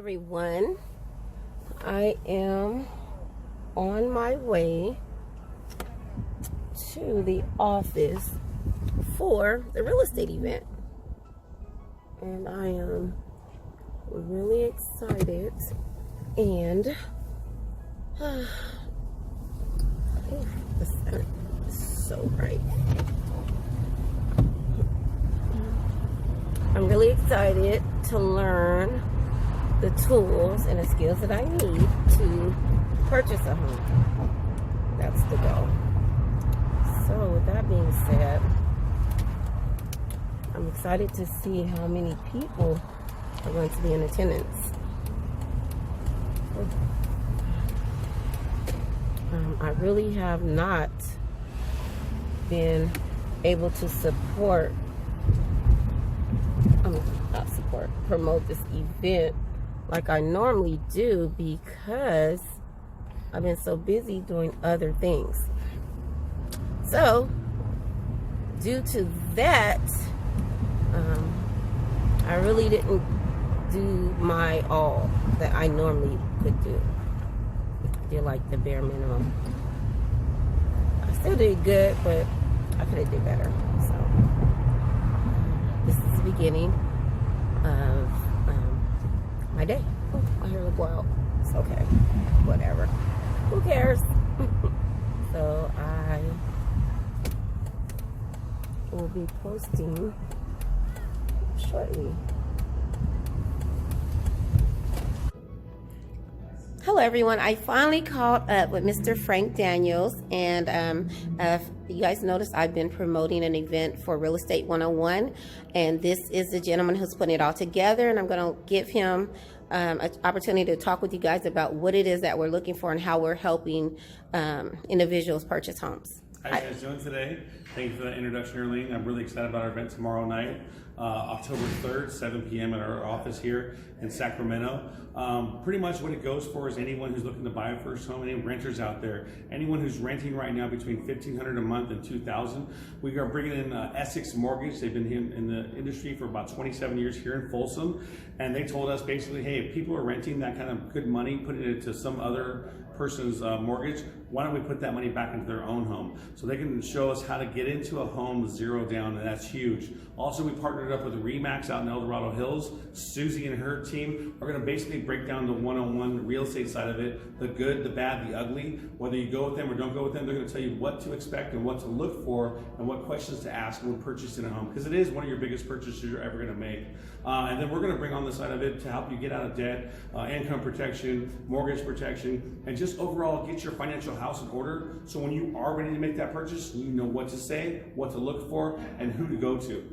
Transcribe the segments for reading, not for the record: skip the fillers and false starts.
everyone. I am on my way to the office for the real estate event, and I am really excited. And the sun is so bright. I'm really excited to learn the tools and the skills that I need to purchase a home. That's the goal. So with that being said, I'm excited to see how many people are going to be in attendance. I really have not been able to promote this event like I normally do, because I've been so busy doing other things. So due to that, I really didn't do my all that I normally could do. I did like the bare minimum. I still did good, but I could have did better. So this is the beginning of my day. Oh, my hair will go out. It's okay. Whatever. Who cares? So I will be posting shortly. Hello everyone, I finally caught up with Mr. Frank Daniels, and you guys noticed I've been promoting an event for Real Estate 101, and this is the gentleman who's putting it all together, and I'm going to give him an opportunity to talk with you guys about what it is that we're looking for and how we're helping individuals purchase homes. How are you guys doing today? Thank you for that introduction, Arlene. I'm really excited about our event tomorrow night, October 3rd, 7 p.m. at our office here in Sacramento. Pretty much what it goes for is anyone who's looking to buy a first home, any renters out there, anyone who's renting right now between $1,500 a month and $2,000. We are bringing in Essex Mortgage. They've been in the industry for about 27 years here in Folsom, and they told us basically, hey, if people are renting that kind of good money, putting it into some other person's mortgage, why don't we put that money back into their own home? So they can show us how to get into a home zero down, and that's huge. Also, we partnered up with RE/MAX out in El Dorado Hills. Susie and her team are going to basically break down the one-on-one real estate side of it, the good, the bad, the ugly. Whether you go with them or don't go with them, they're going to tell you what to expect and what to look for and what questions to ask when purchasing a home, because it is one of your biggest purchases you're ever going to make. And then we're going to bring on the side of it to help you get out of debt, income protection, mortgage protection, and just overall get your financial house in order, so when you are ready to make that purchase, you know what to say, what to look for, and who to go to.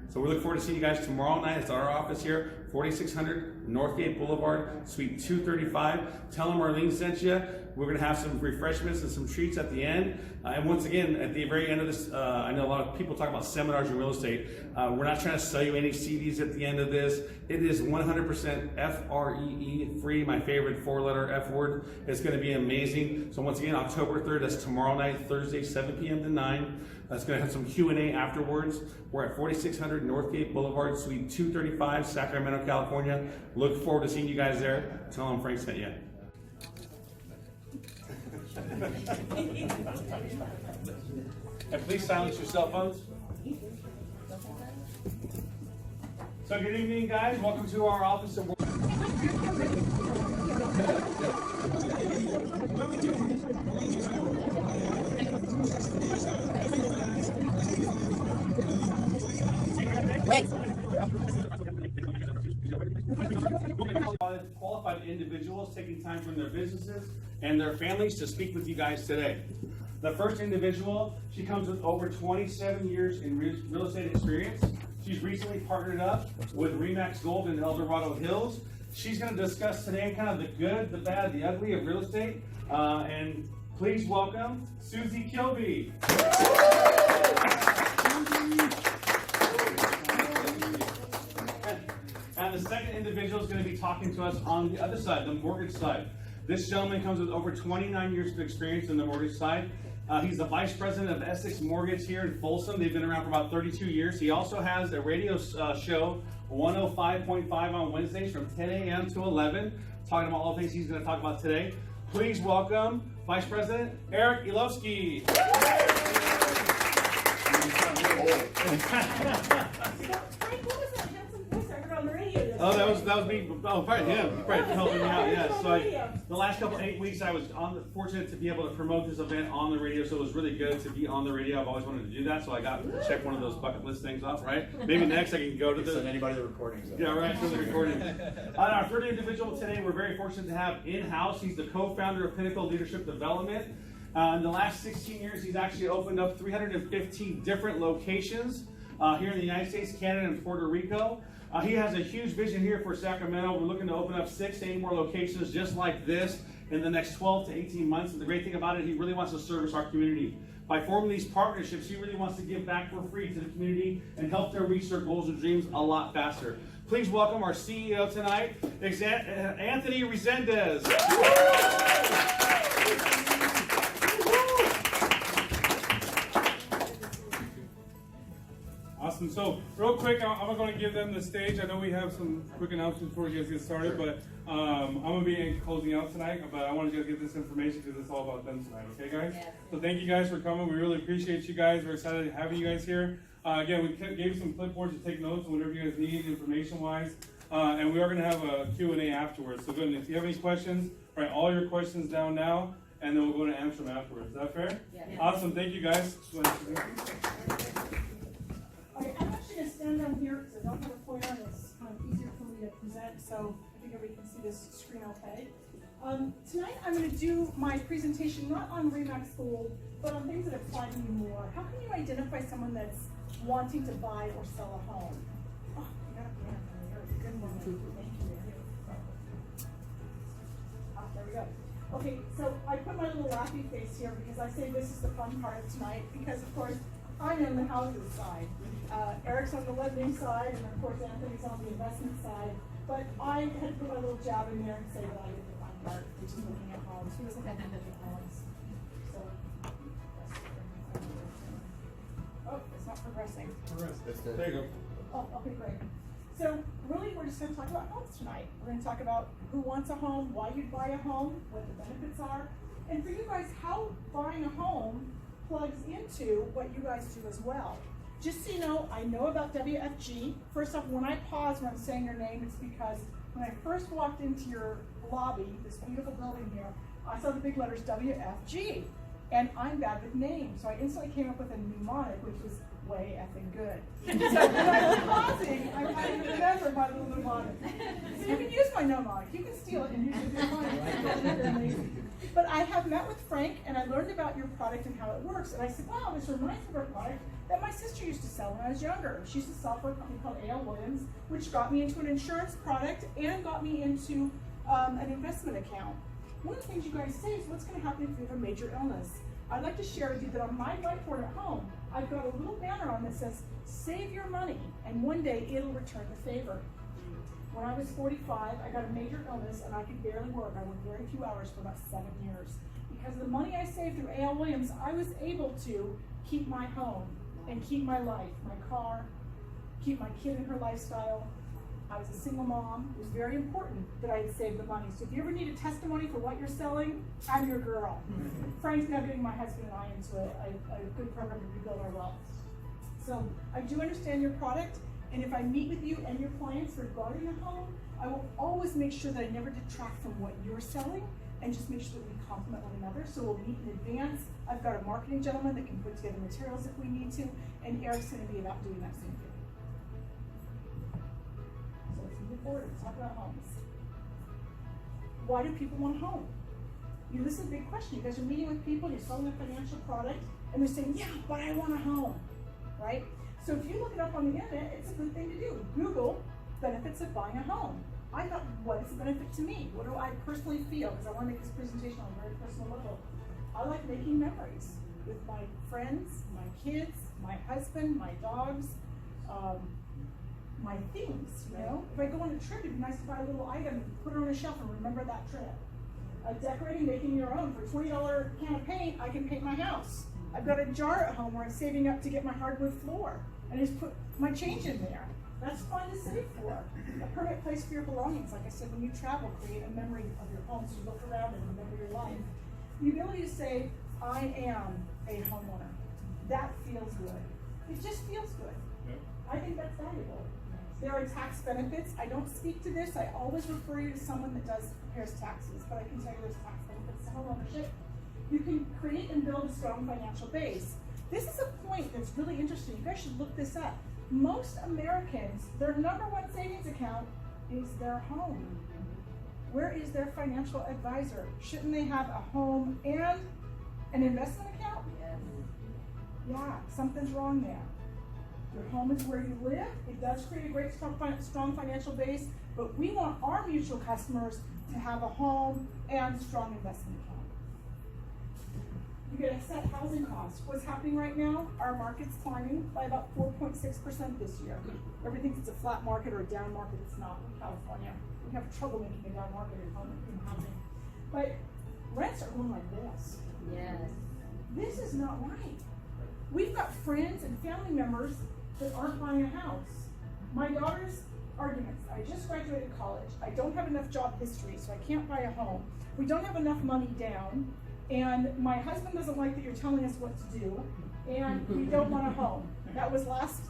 So we look forward to seeing you guys tomorrow night. It's our office here, 4600 Northgate Boulevard, Suite 235. Tell them Arlene sent you. We're going to have some refreshments and some treats at the end. And once again, at the very end of this, I know a lot of people talk about seminars in real estate. We're not trying to sell you any CDs at the end of this. It is 100% F-R-E-E, free, my favorite four-letter F word. It's going to be amazing. So once again, October 3rd, that's tomorrow night, Thursday, 7 p.m. to 9. That's going to have some Q&A afterwards. We're at 4600 Northgate Boulevard, Suite 235, Sacramento, California. Look forward to seeing you guys there. Tell them Frank sent you. And please silence your cell phones. So good evening, guys. Welcome to our office. Qualified individuals taking time from their businesses and their families to speak with you guys today. The first individual, she comes with over 27 years in real estate experience. She's recently partnered up with RE/MAX Gold in El Dorado Hills. She's going to discuss today kind of the good, the bad, the ugly of real estate. And please welcome Susie Kilby. And the second individual is going to be talking to us on the other side, the mortgage side. This gentleman comes with over 29 years of experience in the mortgage side. He's the vice president of Essex Mortgage here in Folsom. They've been around for about 32 years. He also has a radio show 105.5 on Wednesdays from 10 a.m. to 11, talking about all the things he's going to talk about today. Please welcome Vice President Eric Ilowski. Oh, that was me. Oh, probably him. Probably helping me out. Yeah. So the last 8 weeks, I was fortunate to be able to promote this event on the radio. So it was really good to be on the radio. I've always wanted to do that, so I got to check one of those bucket list things off. Right? Maybe next I can go to the. Send anybody the recordings. Yeah, right. So the recording. Our third individual today, we're very fortunate to have in-house. He's the co-founder of Pinnacle Leadership Development. In the last 16 years, he's actually opened up 315 different locations here in the United States, Canada, and Puerto Rico. He has a huge vision here for Sacramento. We're looking to open up 6 to 8 more locations just like this in the next 12 to 18 months. And the great thing about it, he really wants to service our community. By forming these partnerships, he really wants to give back for free to the community and help them reach their goals and dreams a lot faster. Please welcome our CEO tonight, Anthony Resendez. Awesome. So real quick, I'm going to give them the stage. I know we have some quick announcements before you guys get started, but I'm going to be closing out tonight, but I want to just get this information because it's all about them tonight. Okay, guys? Yes. So thank you guys for coming. We really appreciate you guys. We're excited having you guys here. Again, we gave you some clipboards to take notes on whatever you guys need information-wise. And we are going to have a Q&A afterwards. So good. And if you have any questions, write all your questions down now, and then we'll go to answer them afterwards. Is that fair? Yeah. Awesome. Thank you, guys. Okay, I'm actually going to stand down here because I don't have a pointer and it's kind of easier for me to present, so I think everybody can see this screen okay. Tonight I'm going to do my presentation not on Remax Gold, but on things that apply to you more. How can you identify someone that's wanting to buy or sell a home? Oh, you got a hand there. Good one. Thank you. Oh, there we go. Okay, so I put my little laughy face here because I say this is the fun part of tonight because, of course, I'm on the houses side. Eric's on the lending side, and of course Anthony's on the investment side. But I had to put my little jab in there and say that I did the fun part, which is looking at homes. Who doesn't have to look at homes? So, oh, it's not progressing. There you go. Oh, okay, great. So really, we're just going to talk about homes tonight. We're going to talk about who wants a home, why you'd buy a home, what the benefits are, and for you guys, how buying a home plugs into what you guys do as well. Just so you know, I know about WFG. First off, when I pause when I'm saying your name, it's because when I first walked into your lobby, this beautiful building here, I saw the big letters WFG, and I'm bad with names, so I instantly came up with a mnemonic, which was way effing good. So when I was pausing, I had to remember my little mnemonic. So you can use my mnemonic. You can steal it and use your mnemonic. But I have met with Frank, and I learned about your product and how it works. And I said, wow, this reminds me of a product that my sister used to sell when I was younger. She used to sell for a company called A.L. Williams, which got me into an insurance product and got me into an investment account. One of the things you guys say is what's going to happen if you have a major illness. I'd like to share with you that on my whiteboard at home, I've got a little banner on that says, save your money, and one day it'll return the favor. When I was 45, I got a major illness and I could barely work. I worked very few hours for about 7 years. Because of the money I saved through A.L. Williams, I was able to keep my home and keep my life, my car, keep my kid in her lifestyle. I was a single mom. It was very important that I had saved the money. So if you ever need a testimony for what you're selling, I'm your girl. Frank's now getting my husband and I into a good program to rebuild our wealth. So I do understand your product. And if I meet with you and your clients regarding a home, I will always make sure that I never detract from what you're selling and just make sure that we complement one another. So we'll meet in advance. I've got a marketing gentleman that can put together materials if we need to, and Eric's going to be about doing that same thing. So let's move forward and talk about homes. Why do people want a home? This is a big question. You guys are meeting with people, you're selling a financial product, and they're saying, yeah, but I want a home, right? So if you look it up on the internet, it's a good thing to do. Google benefits of buying a home. I thought, what is the benefit to me? What do I personally feel? Because I want to make this presentation on a very personal level. I like making memories with my friends, my kids, my husband, my dogs, my things, you know? If I go on a trip, it'd be nice to buy a little item, put it on a shelf and remember that trip. Decorating, making your own. For a $20 can of paint, I can paint my house. I've got a jar at home where I'm saving up to get my hardwood floor. And I just put my change in there. That's fun to save for. A permanent place for your belongings. Like I said, when you travel, create a memory of your home so you look around and remember your life. The ability to say, I am a homeowner. That feels good. It just feels good. Yep. I think that's valuable. There are tax benefits. I don't speak to this. I always refer you to someone that prepares taxes, but I can tell you there's tax benefits to homeownership. You can create and build a strong financial base. This is a point that's really interesting. You guys should look this up. Most Americans, their number one savings account is their home. Where is their financial advisor? Shouldn't they have a home and an investment account? Yeah, something's wrong there. Your home is where you live. It does create a great strong financial base, but we want our mutual customers to have a home and strong investment account. You get a set housing cost. What's happening right now? Our market's climbing by about 4.6% this year. Everybody thinks it's a flat market or a down market. It's not in California. We have trouble making a down market in housing. But rents are going like this. Yes. This is not right. We've got friends and family members that aren't buying a house. My daughter's arguments. I just graduated college. I don't have enough job history, so I can't buy a home. We don't have enough money down. And my husband doesn't like that you're telling us what to do. And we don't want a home. That was last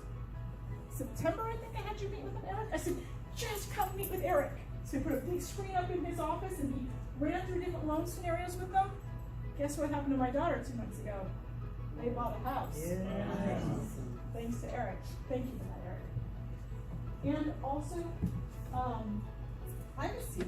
September, I think I had you meet with him, Eric. I said, just come meet with Eric. So he put a big screen up in his office and he ran through different loan scenarios with them. Guess what happened to my daughter 2 months ago? They bought a house. Yes. Thanks to Eric. Thank you for that, Eric. And also, privacy.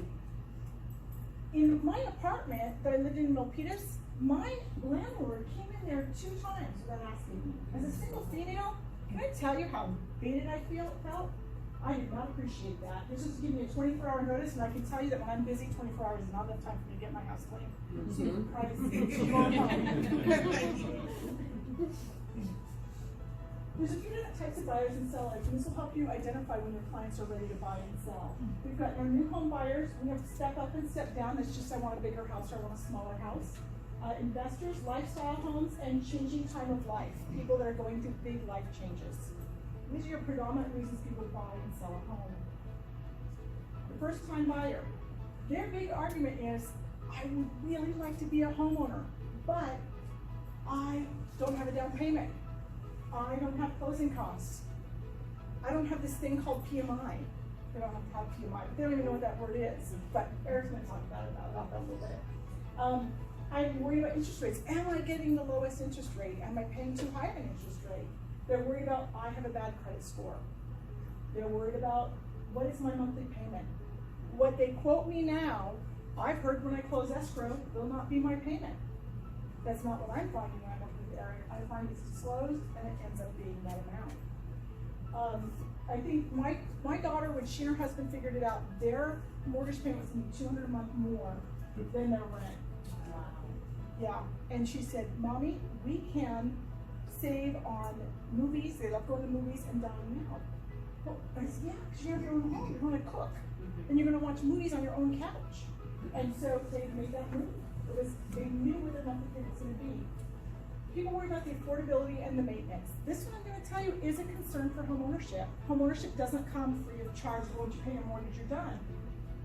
In my apartment that I lived in Milpitas, my landlord came in there 2 times without asking me. As a single female, can I tell you how baited I felt? I did not appreciate that. This is to give me a 24-hour notice, and I can tell you that when I'm busy, 24 hours is not enough time for me to get my house clean. So privacy. There's a few different types of buyers and sellers, and this will help you identify when your clients are ready to buy and sell. We've got our new home buyers. We have step up and step down. That's just I want a bigger house or I want a smaller house. Investors, lifestyle homes, and changing time of life. People that are going through big life changes. These are your predominant reasons people buy and sell a home. The first-time buyer. Their big argument is, I would really like to be a homeowner, but I don't have a down payment. I don't have closing costs. I don't have this thing called PMI. They don't have to have PMI, but they don't even know what that word is. But Eric's going to talk about that a little bit. I'm worried about interest rates. Am I getting the lowest interest rate? Am I paying too high of an interest rate? They're worried about, I have a bad credit score. They're worried about, what is my monthly payment? What they quote me now, I've heard when I close escrow, will not be my payment. That's not what I'm finding when I'm working with Eric. I find it's disclosed and it ends up being that amount. I think my daughter, when she and her husband figured it out, their mortgage payment was going to be $200 a month more than their rent. Yeah, and she said, Mommy, we can save on movies. They love going to movies and dining out. Well, I said, yeah, because you have your own home. You're going to cook. And you're going to watch movies on your own couch. And so they made that move. They knew where the monthly payment was going to be. People worry about the affordability and the maintenance. This one I'm going to tell you is a concern for homeownership. Homeownership doesn't come free of charge. Once you pay your mortgage, you're done.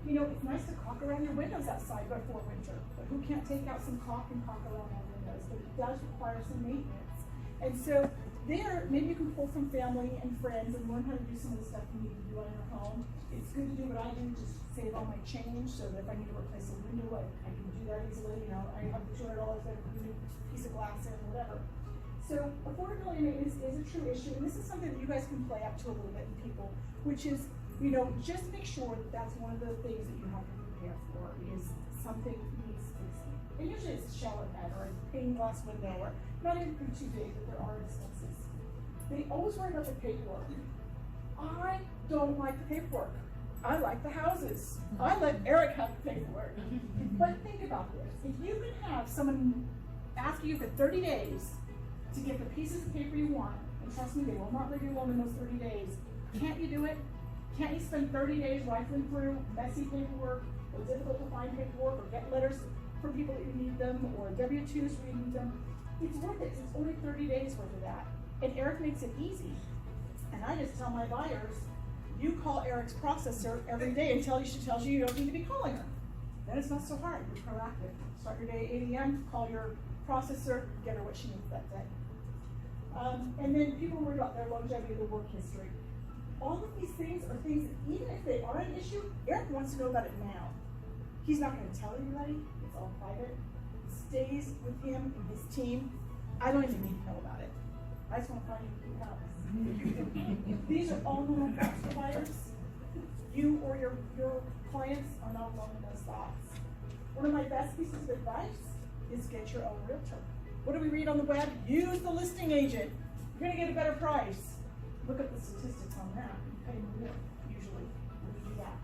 You know, it's nice to caulk around your windows outside before winter, but who can't take out some caulk and caulk around our windows? But it does require some maintenance. And so there, maybe you can pull from family and friends and learn how to do some of the stuff you need to do on your home. It's good to do what I do, just save all my change so that if I need to replace a window, I can do that easily. You know, I have $200 that I put a new piece of glass in, whatever. So affordability and maintenance is a true issue, and this is something that you guys can play up to a little bit in people, which is, you know, just make sure that that's one of the things that you have to prepare for is something needs fixing. And usually it's a shower head or a pane glass window or not even too big, but there are expenses. They always worry about the paperwork. I don't like the paperwork. I like the houses. I let Eric have the paperwork. But think about this. If you can have someone ask you for 30 days to get the pieces of paper you want, and trust me, they will not leave you alone in those 30 days, can't you do it? Can't you spend 30 days rifling through messy paperwork or difficult to find paperwork or get letters from people that you need them or W-2s where you need them? It's worth it. It's only 30 days worth of that. And Eric makes it easy. And I just tell my buyers, You call Eric's processor every day until she tells you you don't need to be calling her. Then it's not so hard. You're proactive. Start your day at 8 a.m., call your processor, get her what she needs that day. And then people worry about their longevity of their work history. All of these things are things that even if they are an issue, Eric wants to know about it now. He's not going to tell anybody. It's all private. It stays with him and his team. I don't even need to know about it. I just want to find you a house. These are all normal cost providers. You or your clients are not alone in those thoughts. One of my best pieces of advice is get your own realtor. What do we read on the web? Use the listing agent. You're going to get a better price. Look at the statistics on that. You pay more, usually, when you do that.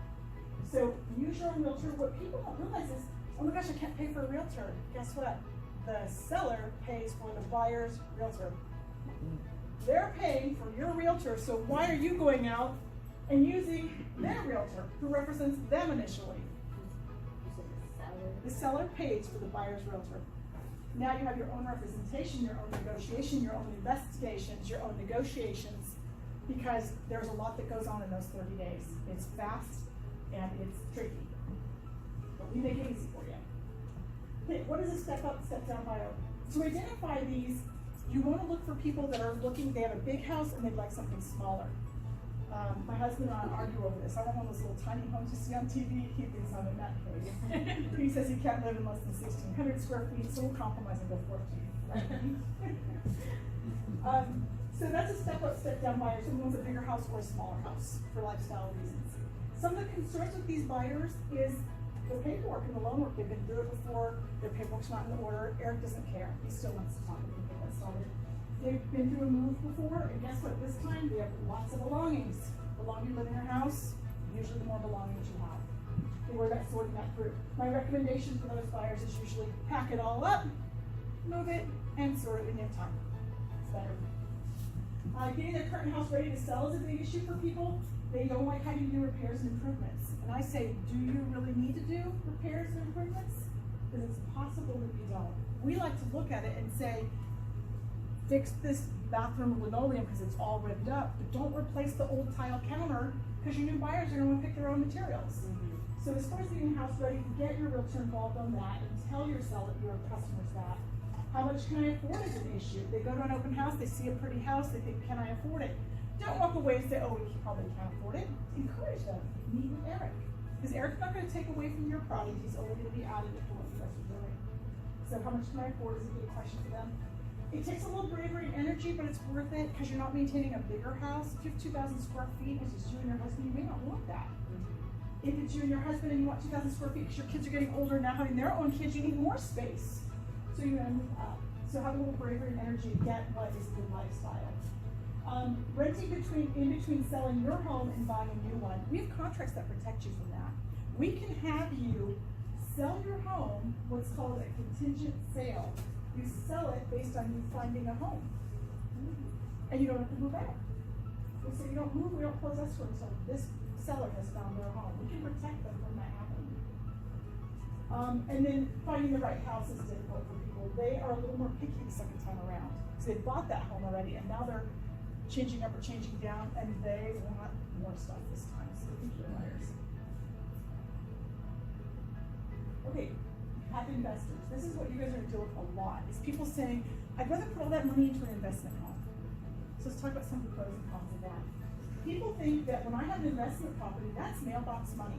So use your own realtor. What people don't realize is, oh my gosh, I can't pay for a realtor. Guess what? The seller pays for the buyer's realtor. They're paying for your realtor, so why are you going out and using their realtor, who represents them initially? The seller pays for the buyer's realtor. Now you have your own representation, your own negotiation, your own investigations, your own negotiations, because there's a lot that goes on in those 30 days. It's fast and it's tricky, but we make it easy for you. Okay, what is a step up, step down bio? To identify these, you want to look for people that are looking, they have a big house and they'd like something smaller. My husband and I argue over this. I want one of those little tiny homes you see on TV. He thinks I'm a nut cave. He says he can't live in less than 1,600 square feet, so we'll compromise and go 14. Right? So that's a step up, step down buyer. Someone wants a bigger house or a smaller house for lifestyle reasons. Some of the concerns with these buyers is the paperwork and the loan work. They've been through it before. Their paperwork's not in order. Eric doesn't care. He still wants to talk to people that started. They've been through a move before, and guess what? This time they have lots of belongings. The longer you live in your house, usually the more belongings you have. They worry about sorting that through. My recommendation for those buyers is usually pack it all up, move it, and sort it in your time. It's better. Getting their current house ready to sell is a big issue for people. They don't like having to do repairs and improvements. And I say, do you really need to do repairs and improvements? Because it's possible that you don't. We like to look at it and say, fix this bathroom linoleum because it's all ripped up, but don't replace the old tile counter because your new buyers are going to pick their own materials. So as far as getting your house ready, get your realtor involved on that and tell your seller, your customers that. How much can I afford is an issue. They go to an open house, they see a pretty house, they think, can I afford it? Don't walk away and say, oh, we probably can't afford it. Encourage them. Meet with Eric. Because Eric's not going to take away from your product, he's only going to be additive to what you guys are doing. So how much can I afford is a good question for them. It takes a little bravery and energy, but it's worth it because you're not maintaining a bigger house. If you have 2,000 square feet, which is you and your husband, you may not want that. If it's you and your husband and you want 2,000 square feet because your kids are getting older, now having their own kids, you need more space. So you're going to move up. So have a little bravery and energy to get what is a good lifestyle. Renting in between selling your home and buying a new one. We have contracts that protect you from that. We can have you sell your home, what's called a contingent sale. You sell it based on you finding a home. And you don't have to move out. We say you don't move, we don't close escrow until this seller has found their home. We can protect them from that happening. And then finding the right house is difficult for people. They are a little more picky the second time around. So they bought that home already and now they're changing up or changing down and they want more stuff this time. So think your buyers. Okay. Happy investors. This is what you guys are going to deal with a lot. Is people saying, I'd rather put all that money into an investment home. So let's talk about some of the pros and cons of that. People think that when I have an investment property, that's mailbox money.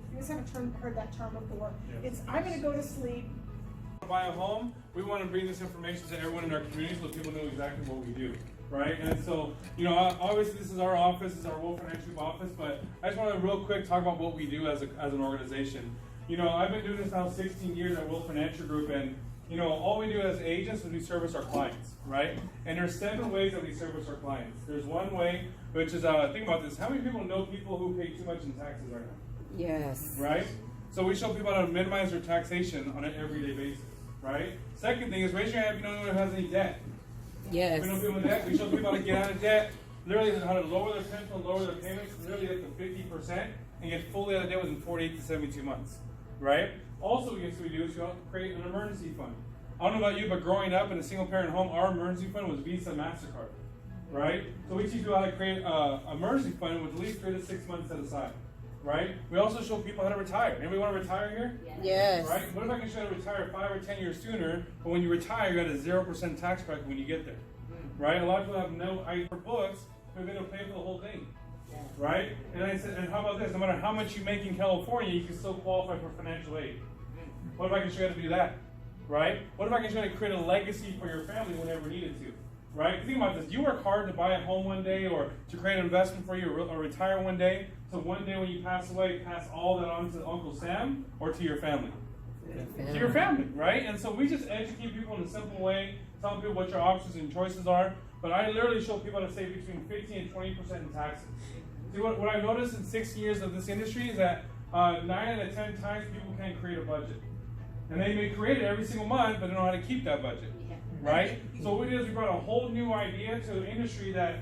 You guys haven't heard that term before. Yes. It's, I'm going to go to sleep. To buy a home, we want to bring this information to everyone in our community so people know exactly what we do. Right? And so, you know, obviously this is our office, this is our Wolf Financial Group office, but I just want to real quick talk about what we do as an organization. You know, I've been doing this now 16 years at Wolf Financial Group, and, you know, all we do as agents is we service our clients, right? And there's 7 ways that we service our clients. There's one way, which is, think about this, how many people know people who pay too much in taxes right now? Yes. Right? So we show people how to minimize their taxation on an everyday basis, right? Second thing is raise your hand if you know anyone who has any debt. Yes. We know people with debt, we show people how to get out of debt, literally how to lower their principal, lower their payments, literally up to 50%, and get fully out of debt within 48 to 72 months. Right? Also, what we do is we create an emergency fund. I don't know about you, but growing up in a single-parent home, our emergency fund was Visa, MasterCard. right? So we teach people how to create a emergency fund with at least 3 to 6 months set aside, right? We also show people how to retire. Anybody want to retire here? Yes. Right? What if I can show you how to retire 5 or 10 years sooner, but when you retire, you got a 0% tax bracket when you get there, right? A lot of people have no idea for books, they're going to pay for the whole thing, right? And I said, and how about this? No matter how much you make in California, you can still qualify for financial aid. What if I can show you how to do that, right? What if I can show you how to create a legacy for your family whenever needed to, right? Think about this. You work hard to buy a home one day or to create an investment for you or retire one day. So one day when you pass away, pass all that on to Uncle Sam or to your family. To your family, right? And so we just educate people in a simple way, tell people what your options and choices are. But I literally show people how to save between 15 and 20% in taxes. See, what I've noticed in 6 years of this industry is that 9 out of 10 times people can't create a budget. And they may create it every single month, but they don't know how to keep that budget, right? So what we did is we brought a whole new idea to the industry that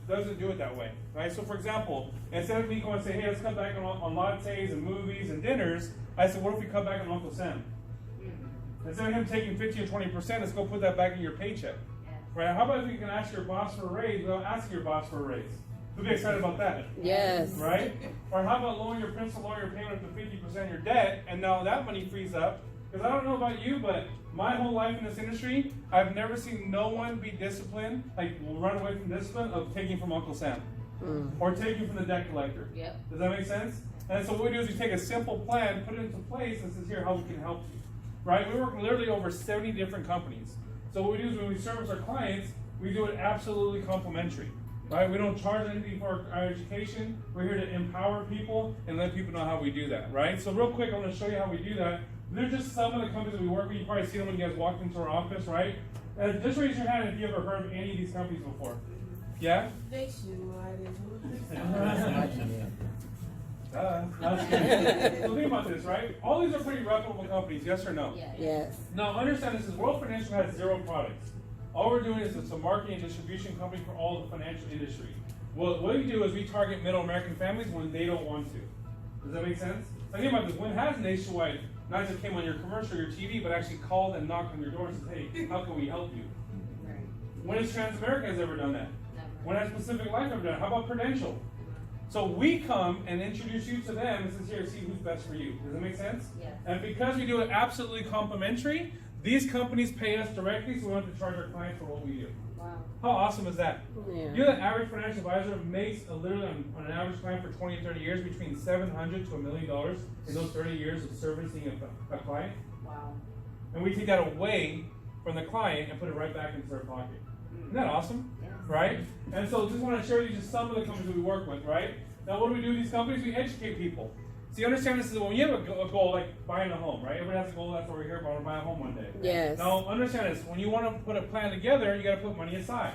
doesn't do it that way, right? So for example, instead of me going and say, hey, let's cut back on lattes and movies and dinners, I said, what if we cut back on Uncle Sam? Instead of him taking 50 or 20%, let's go put that back in your paycheck, right? How about if you can ask your boss for a raise without asking your boss for a raise? Who'd be excited about that? Yes. Right? Or how about lowering your principal, lowering your payment up to 50% of your debt, and now that money frees up? Because I don't know about you, but my whole life in this industry, I've never seen no one be disciplined, like run away from discipline of taking from Uncle Sam. Or taking from the debt collector. Yep. Does that make sense? And so what we do is we take a simple plan, put it into place, and says, here, how we can help you. Right? We work literally over 70 different companies. So what we do is when we service our clients, we do it absolutely complimentary. Right? We don't charge anything for our education. We're here to empower people and let people know how we do that. Right? So real quick, I'm going to show you how we do that. They're just some of the companies that we work with. You probably see them when you guys walked into our office, right? Just raise your hand if you ever heard of any of these companies before. Yeah? So think about this, right? All these are pretty reputable companies, yes or no? Yes. Now understand this is World Financial has 0 products. All we're doing is it's a marketing and distribution company for all the financial industry. What we do is we target middle American families when they don't want to. Does that make sense? Now think about this. When has Nationwide not just came on your commercial, your TV, but actually called and knocked on your door and said, hey, how can we help you? When has Transamerica has ever done that? When has Pacific Life ever done that? How about Prudential? So we come and introduce you to them and says, here, see who's best for you. Does that make sense? Yeah. And because we do it absolutely complimentary, these companies pay us directly, so we don't have to charge our clients for what we do. Wow. How awesome is that? Yeah. You know the average financial advisor makes literally on an average client for 20 to 30 years between $700 to $1 million in those 30 years of servicing a client. Wow. And we take that away from the client and put it right back into their pocket. Isn't that awesome? Yes. Right? And so just want to share with you just some of the companies that we work with, right? Now what do we do with these companies? We educate people. So you understand this is when you have a goal like buying a home, right? Everybody has a goal, that's what we're here about, to buy a home one day. Yes. Now understand this, when you want to put a plan together, you got to put money aside.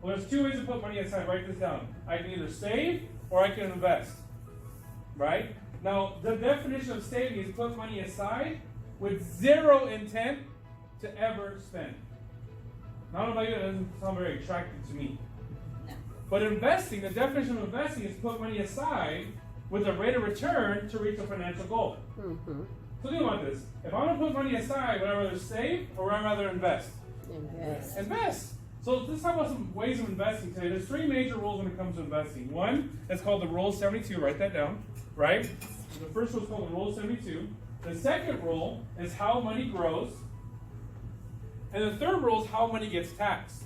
Well, there's 2 ways to put money aside. Write this down. I can either save or I can invest. Right? Now, the definition of saving is put money aside with 0 intent to ever spend. Now, I don't know about you, that doesn't sound very attractive to me. No. But investing, the definition of investing is put money aside with a rate of return to reach a financial goal. So think about this. If I'm going to put money aside, would I rather save or would I rather invest? Invest. Invest. So let's talk about some ways of investing today. There's 3 major rules when it comes to investing. One is called the Rule of 72. Write that down. Right? The first rule is called the Rule of 72. The second rule is how money grows. And the third rule is how money gets taxed.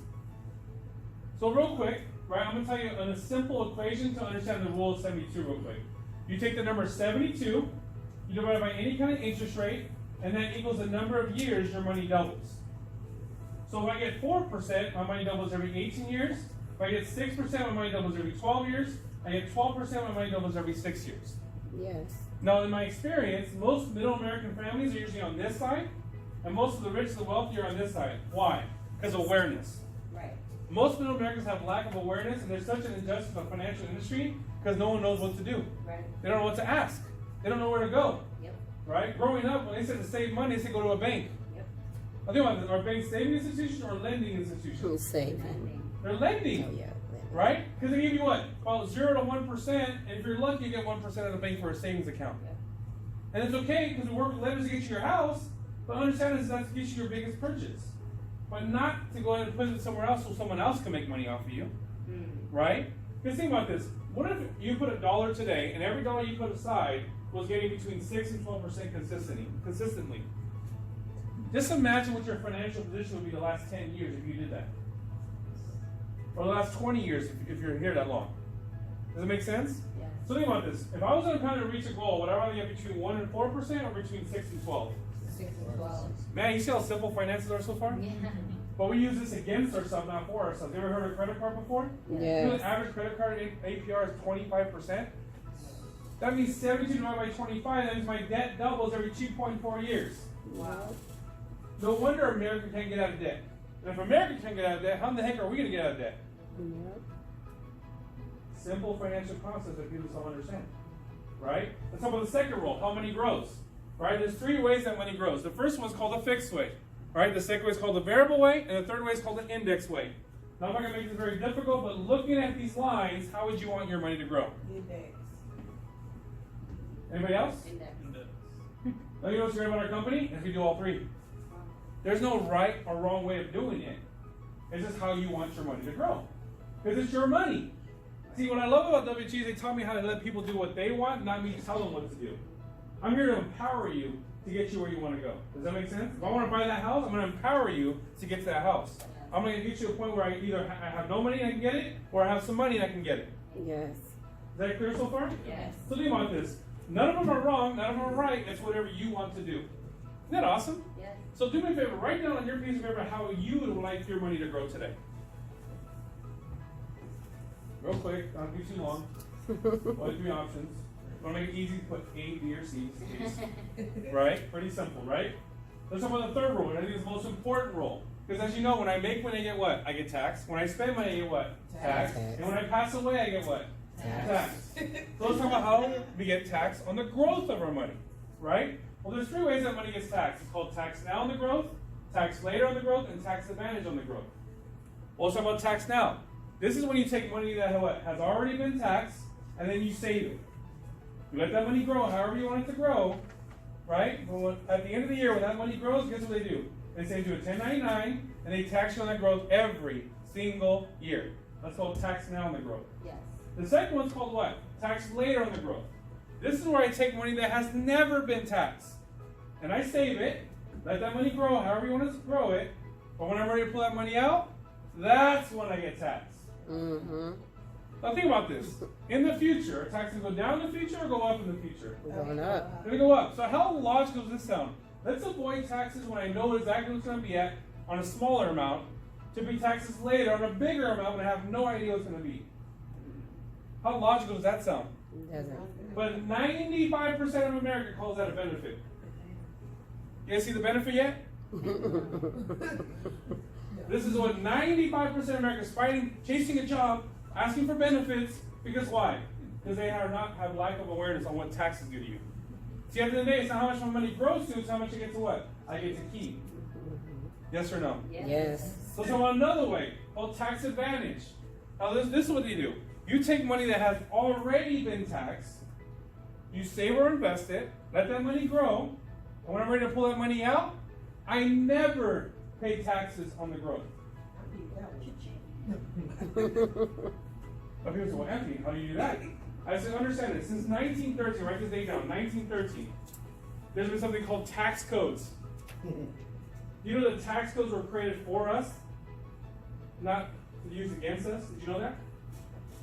So real quick, right, I'm going to tell you a simple equation to understand the Rule of 72 real quick. You take the number 72, you divide it by any kind of interest rate, and that equals the number of years your money doubles. So if I get 4%, my money doubles every 18 years. If I get 6%, my money doubles every 12 years. I get 12%, my money doubles every 6 years. Yes. Now, in my experience, most middle American families are usually on this side, and most of the rich and the wealthy are on this side. Why? Because of awareness. Right. Most middle Americans have lack of awareness, and there's such an injustice in the financial industry because no one knows what to do. Right. They don't know what to ask. They don't know where to go. Yep. Right? Growing up, when they said to save money, they said go to a bank. Yep. I think about this. Are banks saving institutions or lending institutions? Who's saving? Lending. They're lending. Oh, yeah. Right? Because they give you what? About 0 to 1%, and if you're lucky, you get 1% of the bank for a savings account. Yep. And it's okay because we work with lenders to get you your house, but understand is that's to get you your biggest purchase. but not to go ahead and put it somewhere else so someone else can make money off of you, right? Because think about this. What if you put $1 today, and every dollar you put aside was getting between 6 and 12% consistently? Just imagine what your financial position would be the last 10 years if you did that. Or the last 20 years if you're here that long. Does it make sense? Yeah. So think about this. If I was going to kind of reach a goal, would I rather get between 1 and 4% or between 6 and 12? 6 and 12. Man, you see how simple finances are so far? Yeah. But we use this against ourselves, not for ourselves. You ever heard of a credit card before? You know Yes. the average credit card APR is 25%? That means 72 divided by 25, that means my debt doubles every 2.4 years. Wow. No wonder America can't get out of debt. And if America can't get out of debt, how in the heck are we going to get out of debt? Yep. Simple financial concepts that people don't understand. Right? Let's talk about the second rule, how money grows. Right? There's 3 ways that money grows. The first one is called the fixed way. Right? The second way is called the variable way, and the third way is called the index way. Now I'm not going to make this very difficult, but looking at these lines, how would you want your money to grow? Index. Anybody else? Index. Now you know what's great about our company? Is we do all 3. There's no right or wrong way of doing it. It's just how you want your money to grow. Because it's your money. See, what I love about WFG is they taught me how to let people do what they want, not me tell them what to do. I'm here to empower you to get you where you want to go. Does that make sense? If I want to buy that house, I'm going to empower you to get to that house. I'm going to get you to a point where I either I have no money and I can get it, or I have some money and I can get it. Yes. Is that clear so far? Yes. So think about this. None of them are wrong, none of them are right. It's whatever you want to do. Isn't that awesome? Yes. So do me a favor, write down on your piece of paper how you would like your money to grow today. Real quick, not be too long. Only 3 options. Want to make it easy, put A, B, or C. Right? Pretty simple, right? Let's talk about the third rule, and I think it's the most important rule. Because as you know, when I make money, I get what? I get taxed. When I spend money, I get what? Tax. And when I pass away, I get what? Tax. So let's talk about how we get taxed on the growth of our money, right? Well, there's 3 ways that money gets taxed. It's called tax now on the growth, tax later on the growth, and tax advantage on the growth. Well, let's talk about tax now. This is when you take money that has already been taxed, and then you save it. You let that money grow however you want it to grow, right? But at the end of the year, when that money grows, guess what they do? They send you a 1099, and they tax you on that growth every single year. That's called tax now on the growth. Yes. The second one's called what? Tax later on the growth. This is where I take money that has never been taxed, and I save it, let that money grow however you want to grow it, but when I'm ready to pull that money out, that's when I get taxed. Mm-hmm. Now think about this. In the future, are taxes go down in the future or go up in the future? We're going up. They're going to go up. So how logical does this sound? Let's avoid taxes when I know exactly what it's going to be at on a smaller amount to be taxes later on a bigger amount when I have no idea what it's going to be. How logical does that sound? Doesn't. But 95% of America calls that a benefit. You guys see the benefit yet? This is what 95% of America is fighting, chasing a job, asking for benefits, because why? Because they not have lack of awareness on what taxes do to you. See, at the end of the day, it's not how much my money grows to, it's how much I get to what? I get to keep. Yes or no? Yes. So let's talk about another way, called tax advantage. Now this is what you do. You take money that has already been taxed, you save or invest it, let that money grow, and when I'm ready to pull that money out, I never pay taxes on the growth. But people say, well, Anthony, how do you do that? I said, understand it. Since 1913, write this date down, 1913, there's been something called tax codes. You know that tax codes were created for us, not to use against us. Did you know that?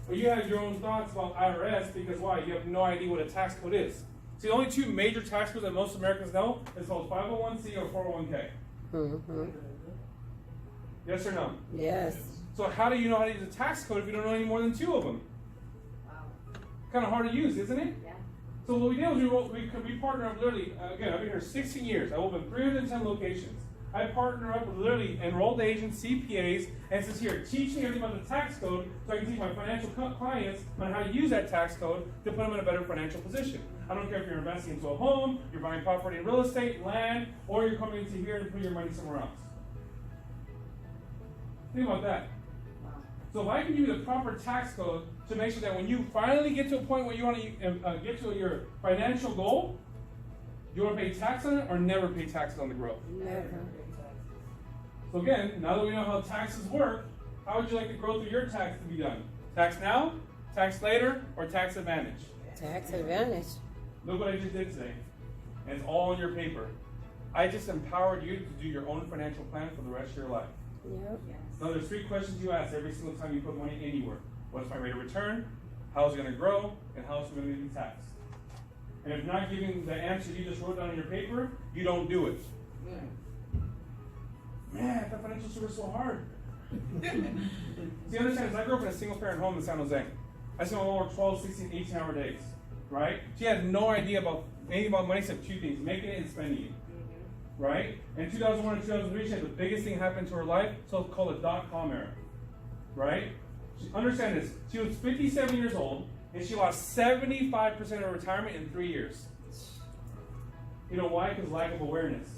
Well, you have your own thoughts about IRS because why? You have no idea what a tax code is. See, the only 2 major tax codes that most Americans know is called 501c or 401k. Mm-hmm. Yes or no? Yes. So how do you know how to use a tax code if you don't know any more than 2 of them? Wow. Kind of hard to use, isn't it? Yeah. So what we did was we partner up literally, again, I've been here 16 years. I opened 310 locations. I partner up with literally enrolled agents, CPAs, and says here, teach me everything about the tax code so I can teach my financial clients on how to use that tax code to put them in a better financial position. I don't care if you're investing into a home, you're buying property and real estate, land, or you're coming into here to put your money somewhere else. Think about that. Wow. So if I can give you the proper tax code to make sure that when you finally get to a point where you want to get to your financial goal, you want to pay tax on it or never pay taxes on the growth. Never. So So again, now that we know how taxes work, how would you like the growth of your tax to be done? Tax now, tax later, or tax advantage? Tax advantage. Look what I just did today. And it's all on your paper. I just empowered you to do your own financial plan for the rest of your life. Yep. Now there's 3 questions you ask every single time you put money anywhere. What's my rate of return? How is it going to grow? And how is it going to be taxed? And if not giving the answer you just wrote down on your paper, you don't do it. Man, I thought financial service was so hard. See, understand is I grew up in a single parent home in San Jose. I saw my mom work 12, 16, 18-hour days. Right? She had no idea about anything about money except 2 things: making it and spending it. Right? In 2001 and 2003, she had the biggest thing happen to her life, so it's called a dot-com era. Right? Understand this. She was 57 years old, and she lost 75% of her retirement in 3 years. You know why? Because lack of awareness.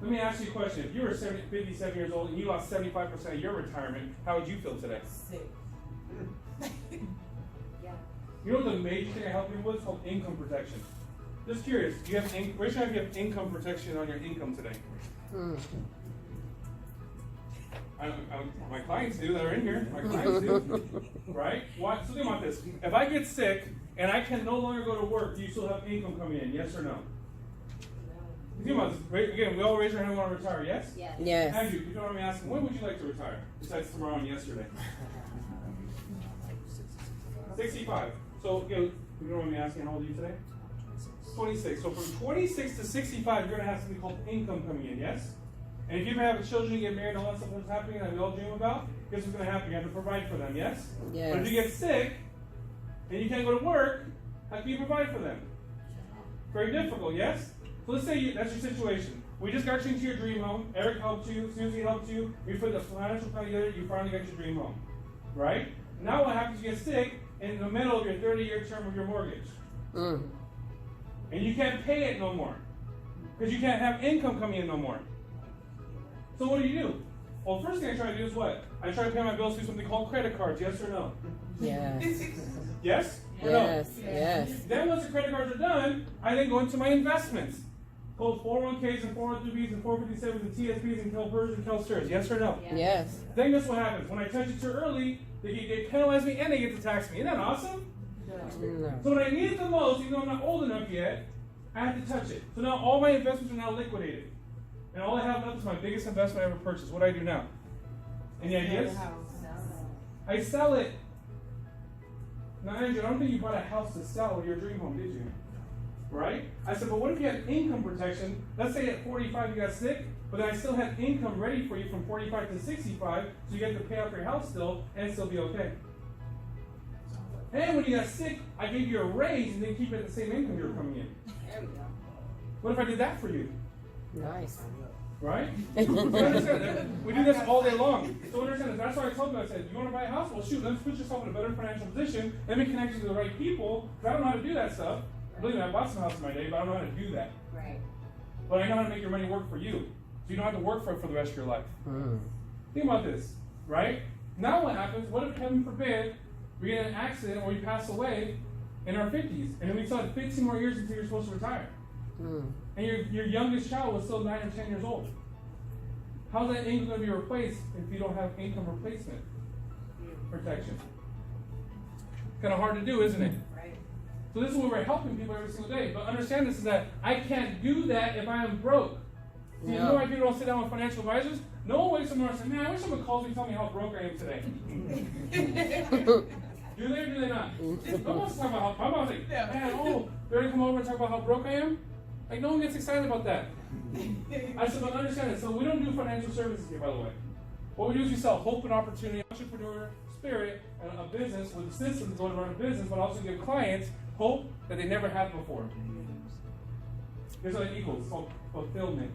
Let me ask you a question. If you were 57 years old and you lost 75% of your retirement, how would you feel today? Sick. You know what the major thing I help you with is called income protection. Just curious, do you have raise your hand if you have income protection on your income today? My clients do that are in here. My clients do. Right? What? So think about this. If I get sick and I can no longer go to work, do you still have income coming in? Yes or no? Think about this. Again, we all raise our hand when we want to retire, yes? Yes. Yes. Andrew, if you don't mind me asking, when would you like to retire? Besides tomorrow and yesterday. 65. So, you don't mind me asking, how old are you today? 26. So from 26 to 65, you're going to have something called income coming in, yes? And if you ever have children, you get married, and all that stuff that's happening that we all dream about, guess what's going to happen? You have to provide for them, yes? Yes. But if you get sick, and you can't go to work, how can you provide for them? Very difficult, yes? So let's say that's your situation. We just got you into your dream home. Eric helped you. Susie helped you. We put the financial plan together. You finally got your dream home, right? Now what happens? You get sick in the middle of your 30-year term of your mortgage, and you can't pay it no more because you can't have income coming in no more. So what do? Well, first thing I try to do is what? I try to pay my bills through something called credit cards. Yes or no? Yes. Yes or Yes. no? Yes. Then once the credit cards are done, I then go into my investments. Called 401ks and 403bs and 457s and TSPs and CalPERS and CalSTRS. Yes or no? Yes. Then guess what happens? When I touch it too early, they penalize me and they get to tax me. Isn't that awesome? No. So when I need it the most, even though I'm not old enough yet, I have to touch it. So now all my investments are now liquidated. And all I have left is my biggest investment I ever purchased. What do I do now? Any ideas? I sell it. Now, Andrew, I don't think you bought a house to sell or your dream home, did you? Right? I said, but what if you had income protection? Let's say at 45 you got sick, but then I still had income ready for you from 45 to 65, so you get to pay off your house still and still be okay. And when you got sick, I gave you a raise and then keep it at the same income you were coming in. There we go. What if I did that for you? Nice. Right? We do this all day long. So understand, that's why I told you, I said, you want to buy a house? Well, shoot, let's put yourself in a better financial position. Let me connect you to the right people, because I don't know how to do that stuff. Believe me, I bought some house in my day, but I don't know how to do that. Right. But I know how to make your money work for you. So you don't have to work for it for the rest of your life. Think about this, right? Now what happens? What if, heaven forbid, we get in an accident or we pass away in our 50s, and then we still have 15 more years until you're supposed to retire? And your youngest child was still 9 or 10 years old. How's that income going to be replaced if you don't have income replacement protection? Kind of hard to do, isn't it? Right. So this is what we're helping people every single day. But understand this is that I can't do that if I am broke. See, you know why people don't sit down with financial advisors? No one wakes up and says, man, I wish someone calls me and tells me how broke I am today. Do they or do they not? No one wants to talk about how, my mom's like, man, oh, they're going to come over and talk about how broke I am? Like, no one gets excited about that. I said, but understand it. So we don't do financial services here, by the way. What we do is we sell hope and opportunity, entrepreneur spirit, and a business with systems going to run a business, but also give clients hope that they never had before. Here's what it equals. It's called fulfillment.